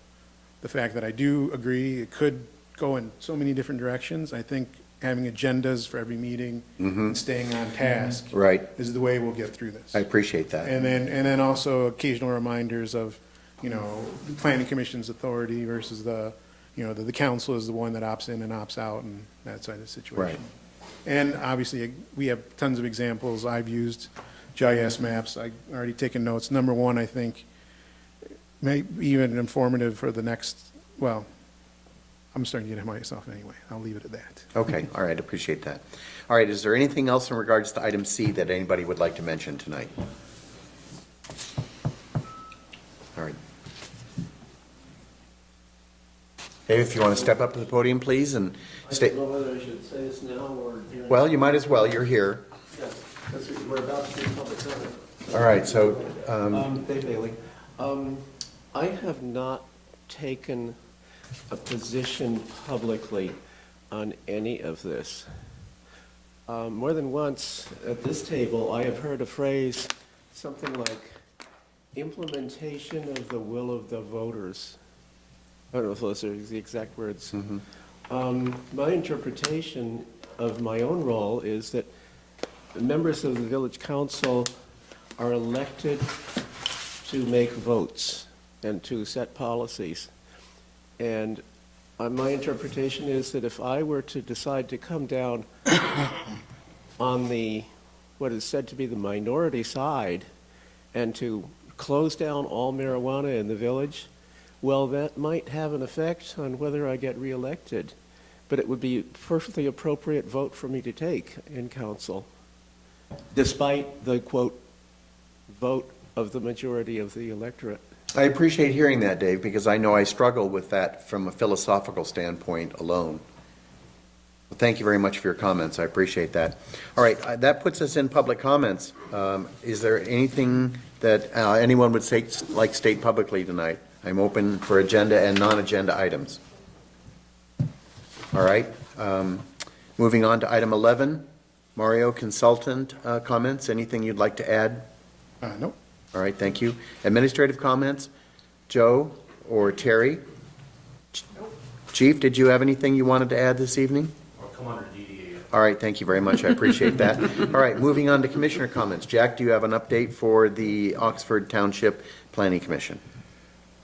the fact that I do agree, it could go in so many different directions. I think having agendas for every meeting and staying on task Right. is the way we'll get through this. I appreciate that. And then also occasional reminders of, the planning commission's authority versus the council is the one that opts in and opts out and that side of the situation. Right. And obviously, we have tons of examples. I've used GIS maps. I've already taken notes. Number one, I think, may be even informative for the next, well, I'm starting to get ahead of myself anyway. I'll leave it at that. Okay, all right, appreciate that. All right, is there anything else in regards to item C that anybody would like to mention tonight? All right. Dave, if you want to step up to the podium, please, and state, know whether I should say this now or. well, you might as well, you're here. Yes, because we're about to do public comment. All right, so, Dave Bailey. I have not taken a position publicly on any of this. More than once at this table, I have heard a phrase, something like implementation of the will of the voters. I don't know if those are the exact words. My interpretation of my own role is that the members of the village council are elected to make votes and to set policies. And my interpretation is that if I were to decide to come down on what is said to be the minority side and to close down all marijuana in the village, well, that might have an effect on whether I get reelected. But it would be a perfectly appropriate vote for me to take in council, despite the, quote, vote of the majority of the electorate. I appreciate hearing that, Dave, because I know I struggle with that from a philosophical standpoint alone. Well, thank you very much for your comments, I appreciate that. All right, that puts us in public comments. Is there anything that anyone would like state publicly tonight? I'm open for agenda and non-agenda items. All right, moving on to item 11, Mario, consultant comments, anything you'd like to add? Nope. All right, thank you. Administrative comments, Joe or Terry? Chief, did you have anything you wanted to add this evening? I'll come under DDA. All right, thank you very much, I appreciate that. All right, moving on to commissioner comments. Jack, do you have an update for the Oxford Township Planning Commission?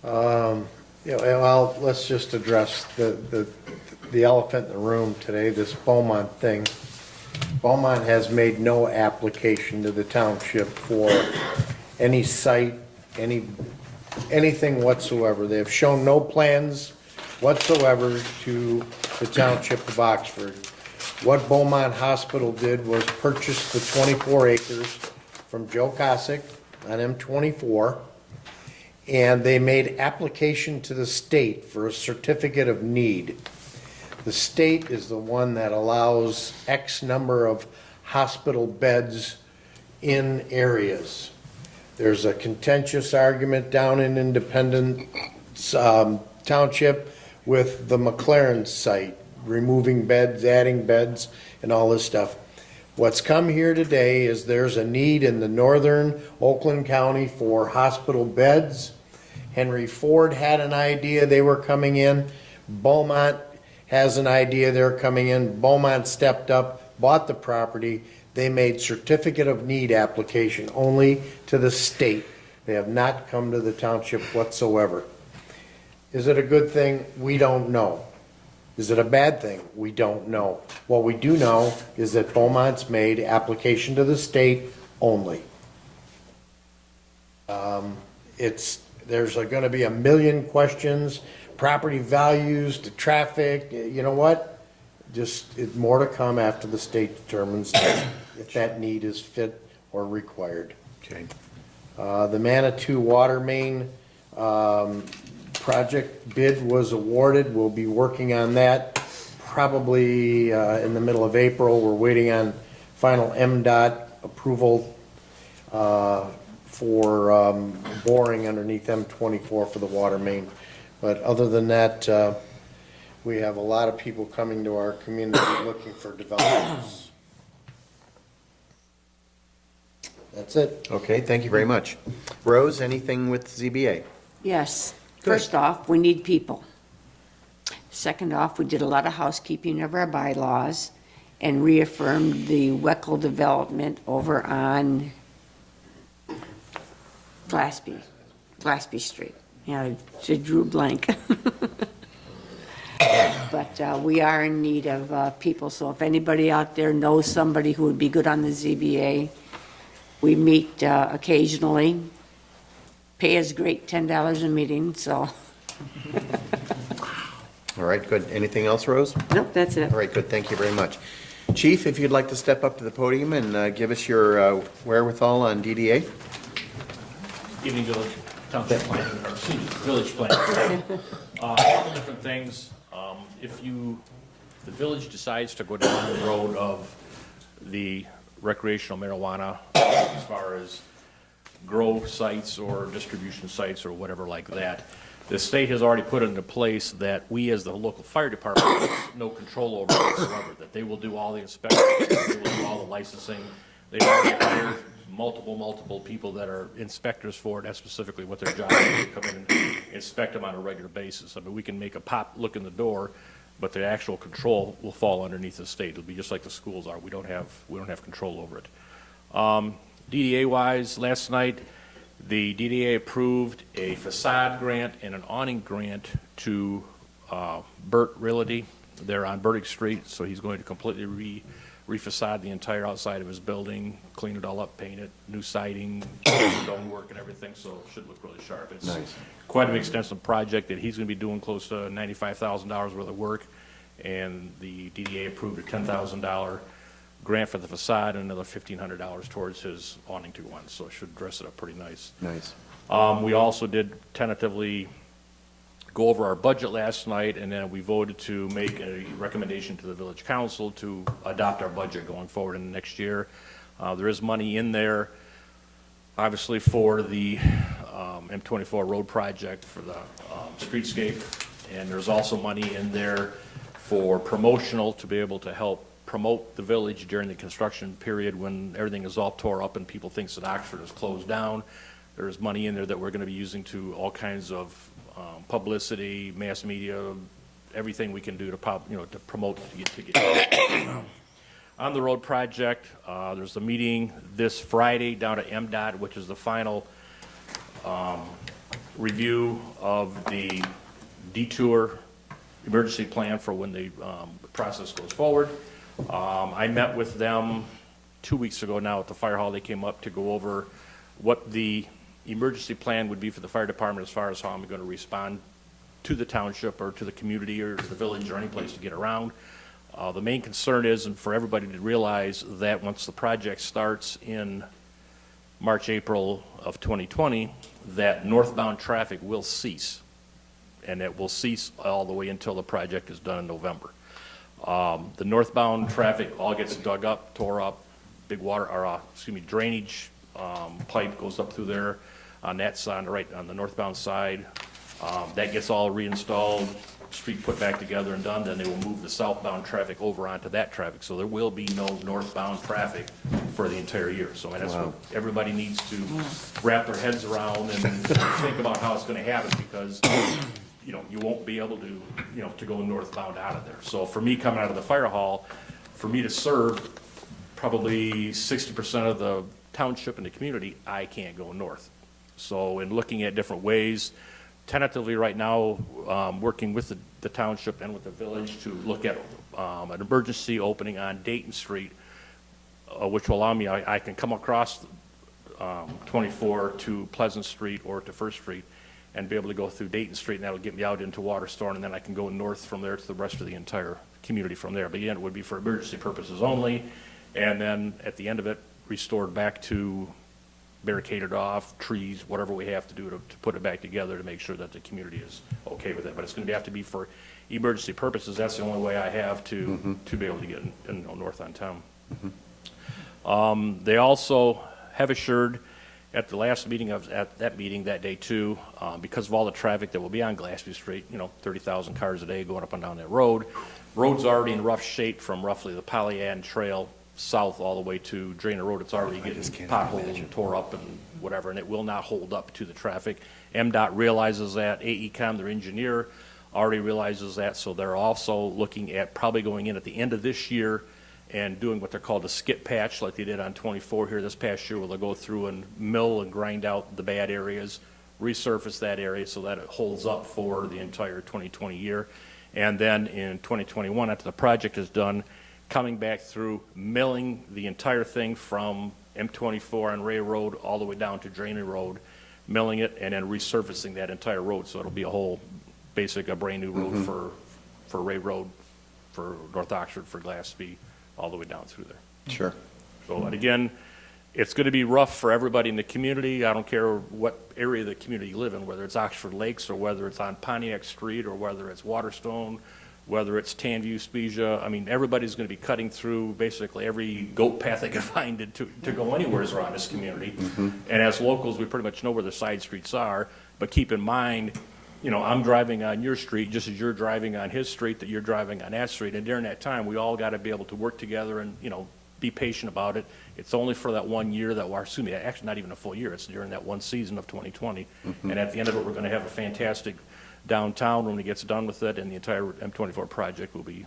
Yeah, well, let's just address the elephant in the room today, this Beaumont thing. Beaumont has made no application to the township for any site, anything whatsoever. They have shown no plans whatsoever to the township of Oxford. What Beaumont Hospital did was purchase the 24 acres from Joe Cossack on M24, and they made application to the state for a certificate of need. The state is the one that allows X number of hospital beds in areas. There's a contentious argument down in Independence Township with the McLaren site, removing beds, adding beds, and all this stuff. What's come here today is there's a need in the northern Oakland County for hospital beds. Henry Ford had an idea they were coming in. Beaumont has an idea they're coming in. Beaumont stepped up, bought the property. They made certificate of need application only to the state. They have not come to the township whatsoever. Is it a good thing? We don't know. Is it a bad thing? We don't know. What we do know is that Beaumont's made application to the state only. There's gonna be a million questions, property values, the traffic, you know what? More to come after the state determines if that need is fit or required. Okay. The Manitou Water Main project bid was awarded. We'll be working on that probably in the middle of April. We're waiting on final MDOT approval for boring underneath M24 for the water main. But other than that, we have a lot of people coming to our community looking for developments. That's it. Okay, thank you very much. Rose, anything with ZBA? Yes. First off, we need people. Second off, we did a lot of housekeeping of our bylaws and reaffirmed the Weckl development over on Glassby Street. Yeah, I drew a blank. But we are in need of people, so if anybody out there knows somebody who would be good on the ZBA, we meet occasionally. Pay is great, $10 a meeting, so. All right, good. Anything else, Rose? Nope, that's it. All right, good, thank you very much. Chief, if you'd like to step up to the podium and give us your wherewithal on DDA? Evening Village Township Planning, or excuse me, Village Planning. A couple different things. If the village decides to go down the road of the recreational marijuana, as far as grow sites or distribution sites or whatever like that, the state has already put into place that we as the local fire department have no control over whatsoever, that they will do all the inspections, they will do all the licensing. They've already hired multiple people that are inspectors for it. That's specifically what their job is, to come in and inspect them on a regular basis. I mean, we can make a pop look in the door, but the actual control will fall underneath the state. It'll be just like the schools are. We don't have control over it. DDA wise, last night, the DDA approved a facade grant and an awning grant to Burt Realty. They're on Burdick Street, so he's going to completely refacade the entire outside of his building, clean it all up, paint it, new siding, stone work and everything, so it should look really sharp. It's Nice. quite an extensive project that he's going to be doing, close to $95,000 worth of work, and the DDA approved a $10,000 grant for the facade and another $1,500 towards his awning to go on, so it should dress it up pretty nice. Nice. We also did tentatively go over our budget last night, and then we voted to make a recommendation to the village council to adopt our budget going forward in the next year. There is money in there, obviously, for the M24 road project, for the streetscape, and there's also money in there for promotional, to be able to help promote the village during the construction period when everything is all tore up and people think that Oxford is closed down. There's money in there that we're going to be using to all kinds of publicity, mass media, everything we can do to to promote, to get on the road project. There's a meeting this Friday down at MDOT, which is the final review of the detour emergency plan for when the process goes forward. I met with them 2 weeks ago now at the fire hall. They came up to go over what the emergency plan would be for the fire department as far as how I'm going to respond to the township or to the community or to the village or any place to get around. The main concern is, and for everybody to realize, that once the project starts in March, April of 2020, that northbound traffic will cease. And it will cease all the way until the project is done in November. The northbound traffic all gets dug up, tore up, big drainage pipe goes up through there on that side, right on the northbound side. That gets all reinstalled, street put back together and done, then they will move the southbound traffic over onto that traffic. So there will be no northbound traffic for the entire year. So that's what everybody needs to wrap their heads around and think about how it's gonna happen, because you won't be able to, to go northbound out of there. So for me, coming out of the fire hall, for me to serve probably 60% of the township and the community, I can't go north. So in looking at different ways, tentatively right now, working with the township and with the village to look at an emergency opening on Dayton Street, which will allow me, I can come across 24 to Pleasant Street or to First Street and be able to go through Dayton Street, and that'll get me out into Waterstone, and then I can go north from there to the rest of the entire community from there. But again, it would be for emergency purposes only, and then at the end of it, restored back to barricaded off, trees, whatever we have to do to put it back together to make sure that the community is okay with it. But it's going to have to be for emergency purposes. That's the only way I have to be able to get north on town. They also have assured at the last meeting, at that meeting that day too, because of all the traffic that will be on Glassby Street, 30,000 cars a day going up and down that road. Road's already in rough shape from roughly the Pollyant Trail south all the way to Drainer Road. It's already getting potholed and tore up and whatever, and it will not hold up to the traffic. MDOT realizes that. AECom, their engineer, already realizes that, so they're also looking at probably going in at the end of this year and doing what they're called a skip patch, like they did on 24 here this past year, where they'll go through and mill and grind out the bad areas, resurface that area so that it holds up for the entire 2020 year. And then in 2021, after the project is done, coming back through, milling the entire thing from M24 on Ray Road all the way down to Drainer Road, milling it, and then resurfacing that entire road. So it'll be a brand new road for Ray Road, for North Oxford, for Glassby, all the way down through there. Sure. So, and again, it's going to be rough for everybody in the community. I don't care what area of the community you live in, whether it's Oxford Lakes or whether it's on Pontiac Street or whether it's Waterstone, whether it's Tanview, Spezia. I mean, everybody's going to be cutting through basically every goat path they can find to go anywhere around this community. And as locals, we pretty much know where the side streets are, but keep in mind, I'm driving on your street just as you're driving on his street, that you're driving on that street. And during that time, we all got to be able to work together and, be patient about it. It's only for that 1 year actually not even a full year. It's during that one season of 2020. And at the end of it, we're going to have a fantastic downtown when it gets done with it, and the entire M24 project will be,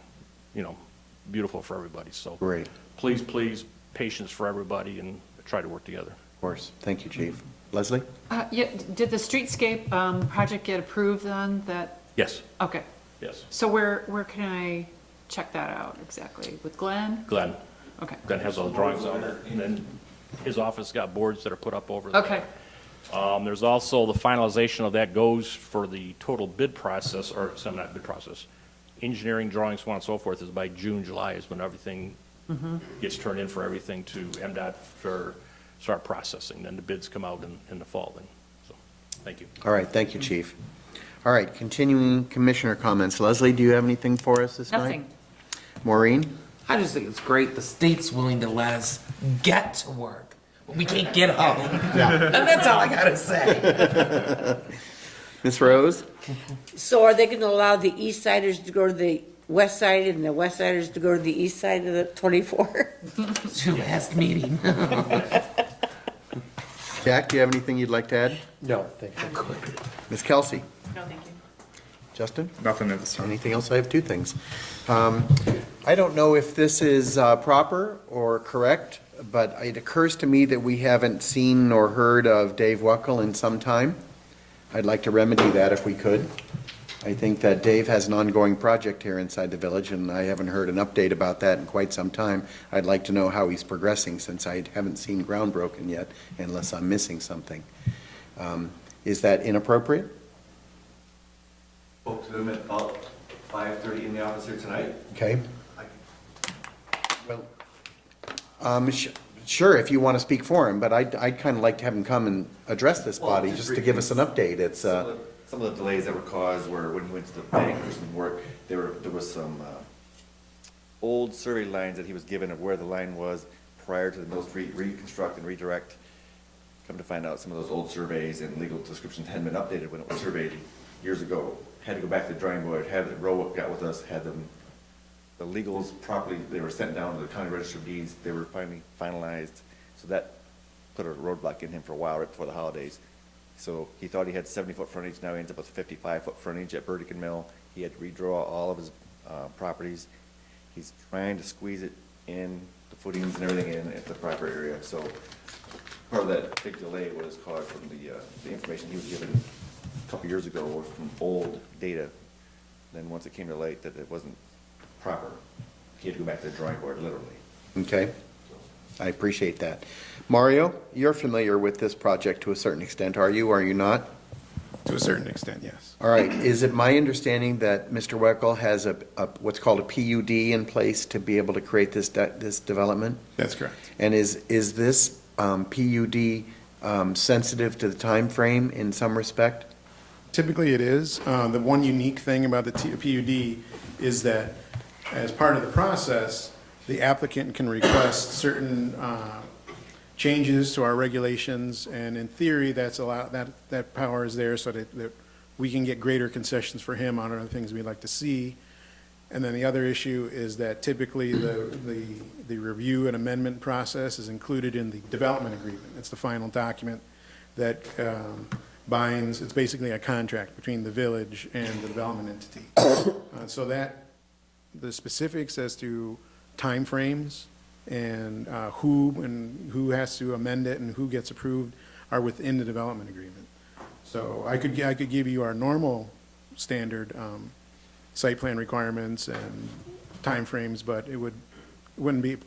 beautiful for everybody. So Great. Please, patience for everybody and try to work together. Of course. Thank you, Chief. Leslie? Yeah, did the streetscape project get approved then? Yes, Okay, yes. so where can I check that out exactly? With Glenn? Glenn Okay, has all the drawings on it, and then his office got boards that are put up over there. okay, There's also the finalization of that goes for the total bid process, not bid process, engineering drawings, so on and so forth, is by June, July is when everything gets turned in for everything to MDOT for start processing. Then the bids come out in the fall then. So, thank you. All right, thank you, Chief. All right, continuing commissioner comments. Leslie, do you have anything for us this night? nothing. Maureen? I just think it's great the state's willing to let us get to work, but we can't get home. And that's all I gotta say. Ms. Rose? So are they going to allow the east siders to go to the west side and the west siders to go to the east side of the 24? It's your last meeting. Jack, do you have anything you'd like to add? No, thank you. Ms. Kelsey? No, thank you. Justin? Nothing at this time. Anything else? I have two things. I don't know if this is proper or correct, but it occurs to me that we haven't seen nor heard of Dave Wuckel in some time. I'd like to remedy that if we could. I think that Dave has an ongoing project here inside the village, and I haven't heard an update about that in quite some time. I'd like to know how he's progressing, since I haven't seen ground broken yet, unless I'm missing something. Is that inappropriate? Spoke to him at about 5:30 in the office here tonight. Okay. Well, sure, if you want to speak for him, but I'd kind of like to have him come and address this body, just to give us an update. It's, Some of the delays that were caused were when he went to the bank for some work, there was some old survey lines that he was given of where the line was prior to the Mill Street reconstruct and redirect. Come to find out, some of those old surveys and legal descriptions hadn't been updated when it was surveyed years ago. Had to go back to the drawing board, had the Roe got with us, had them, the legals properly, they were sent down to the county register of deeds, they were finally finalized. So that put a roadblock in him for a while right before the holidays. So he thought he had 70-foot frontage, now he ends up with 55-foot frontage at Burdekin Mill. He had to redraw all of his properties. He's trying to squeeze it in, the footings and everything in at the proper area. So part of that big delay was caused from the information he was given a couple years ago was from old data. Then once it came to light that it wasn't proper, he had to go back to the drawing board, literally. Okay, I appreciate that. Mario, you're familiar with this project to a certain extent, are you, or are you not? To a certain extent, yes. All right, is it my understanding that Mr. Weckel has a what's called a PUD in place to be able to create this development? That's correct. And is this PUD sensitive to the time frame in some respect? Typically it is. The one unique thing about the PUD is that as part of the process, the applicant can request certain changes to our regulations, and in theory, that's allowed, that power is there so that we can get greater concessions for him on other things we'd like to see. And then the other issue is that typically the review and amendment process is included in the development agreement. It's the final document that binds, it's basically a contract between the village and the development entity. So that, the specifics as to timeframes and who has to amend it and who gets approved are within the development agreement. So I could give you our normal standard site plan requirements and timeframes, but it wouldn't be,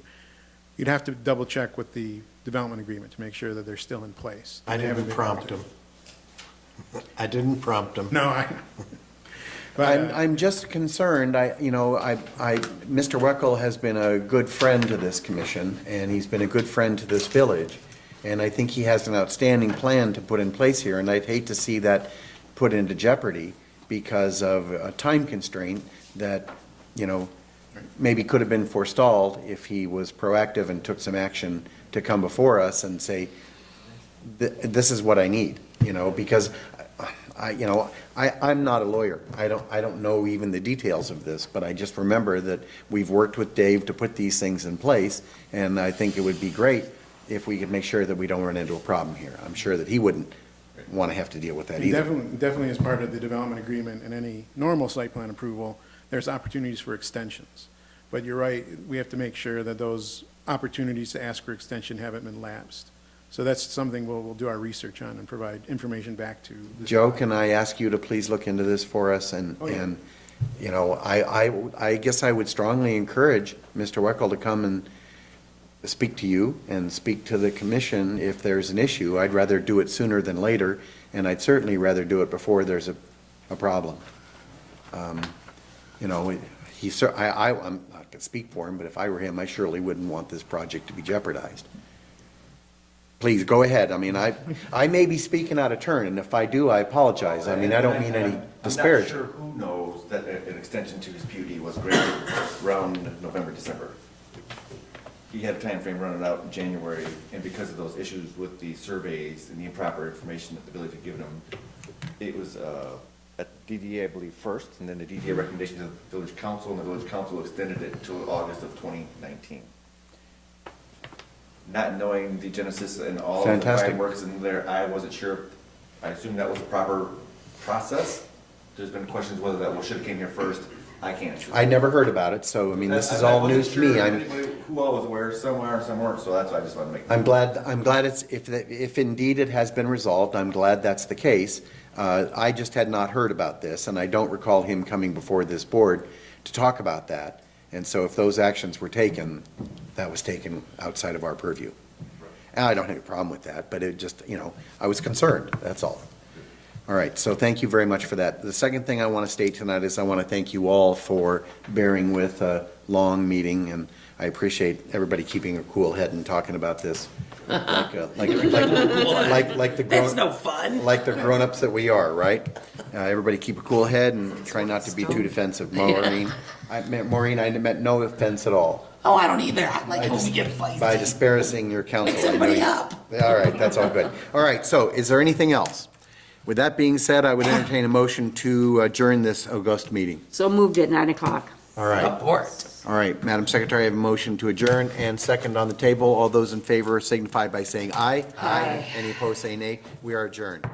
you'd have to double check with the development agreement to make sure that they're still in place. I didn't prompt him. I didn't prompt him. No, but, I'm just concerned, Mr. Weckel has been a good friend to this commission, and he's been a good friend to this village, and I think he has an outstanding plan to put in place here, and I'd hate to see that put into jeopardy because of a time constraint that, maybe could have been forestalled if he was proactive and took some action to come before us and say, this is what I need, because I'm not a lawyer. I don't know even the details of this, but I just remember that we've worked with Dave to put these things in place, and I think it would be great if we could make sure that we don't run into a problem here. I'm sure that he wouldn't want to have to deal with that either. definitely as part of the development agreement and any normal site plan approval, there's opportunities for extensions. But you're right, we have to make sure that those opportunities to ask for extension haven't been lapsed. So that's something we'll do our research on and provide information back to. Joe, can I ask you to please look into this for us? And I guess I would strongly encourage Mr. Weckel to come and speak to you and speak to the commission if there's an issue. I'd rather do it sooner than later, and I'd certainly rather do it before there's a problem. I'm not going to speak for him, but if I were him, I surely wouldn't want this project to be jeopardized. Please, go ahead. I may be speaking out of turn, and if I do, I apologize. I don't mean any disparagement. I'm not sure who knows that an extension to his PUD was granted around November, December. He had a time frame running out in January, and because of those issues with the surveys and the improper information that the village had given him, it was at DDA, I believe, first, and then the DDA recommendation to the village council, and the village council extended it until August of 2019. Not knowing the genesis and all of the Fantastic. frameworks in there, I wasn't sure. I assumed that was the proper process. There's been questions whether that should have came here first. I can't. I never heard about it, so, this is all news to me. Who all was aware, some are, some weren't, so that's why I just wanted to make. I'm glad it's, if indeed it has been resolved, I'm glad that's the case. I just had not heard about this, and I don't recall him coming before this board to talk about that. And so if those actions were taken, that was taken outside of our purview. And I don't have a problem with that, but it just, I was concerned, that's all. All right, so thank you very much for that. The second thing I want to state tonight is I want to thank you all for bearing with a long meeting, and I appreciate everybody keeping a cool head and talking about this. Like the That's no fun. like the grown-ups that we are, right? Everybody keep a cool head and try not to be too defensive. Maureen, I meant no offense at all. Oh, I don't either. I like when we get feisty. By disparaging your counsel. Mix everybody up. All right, that's all good. All right, so is there anything else? With that being said, I would entertain a motion to adjourn this August meeting. So moved at 9:00. All right. Support. All right, Madam Secretary, I have a motion to adjourn and second on the table. All those in favor signify by saying aye. Aye. Any opposed, say nay. We are adjourned.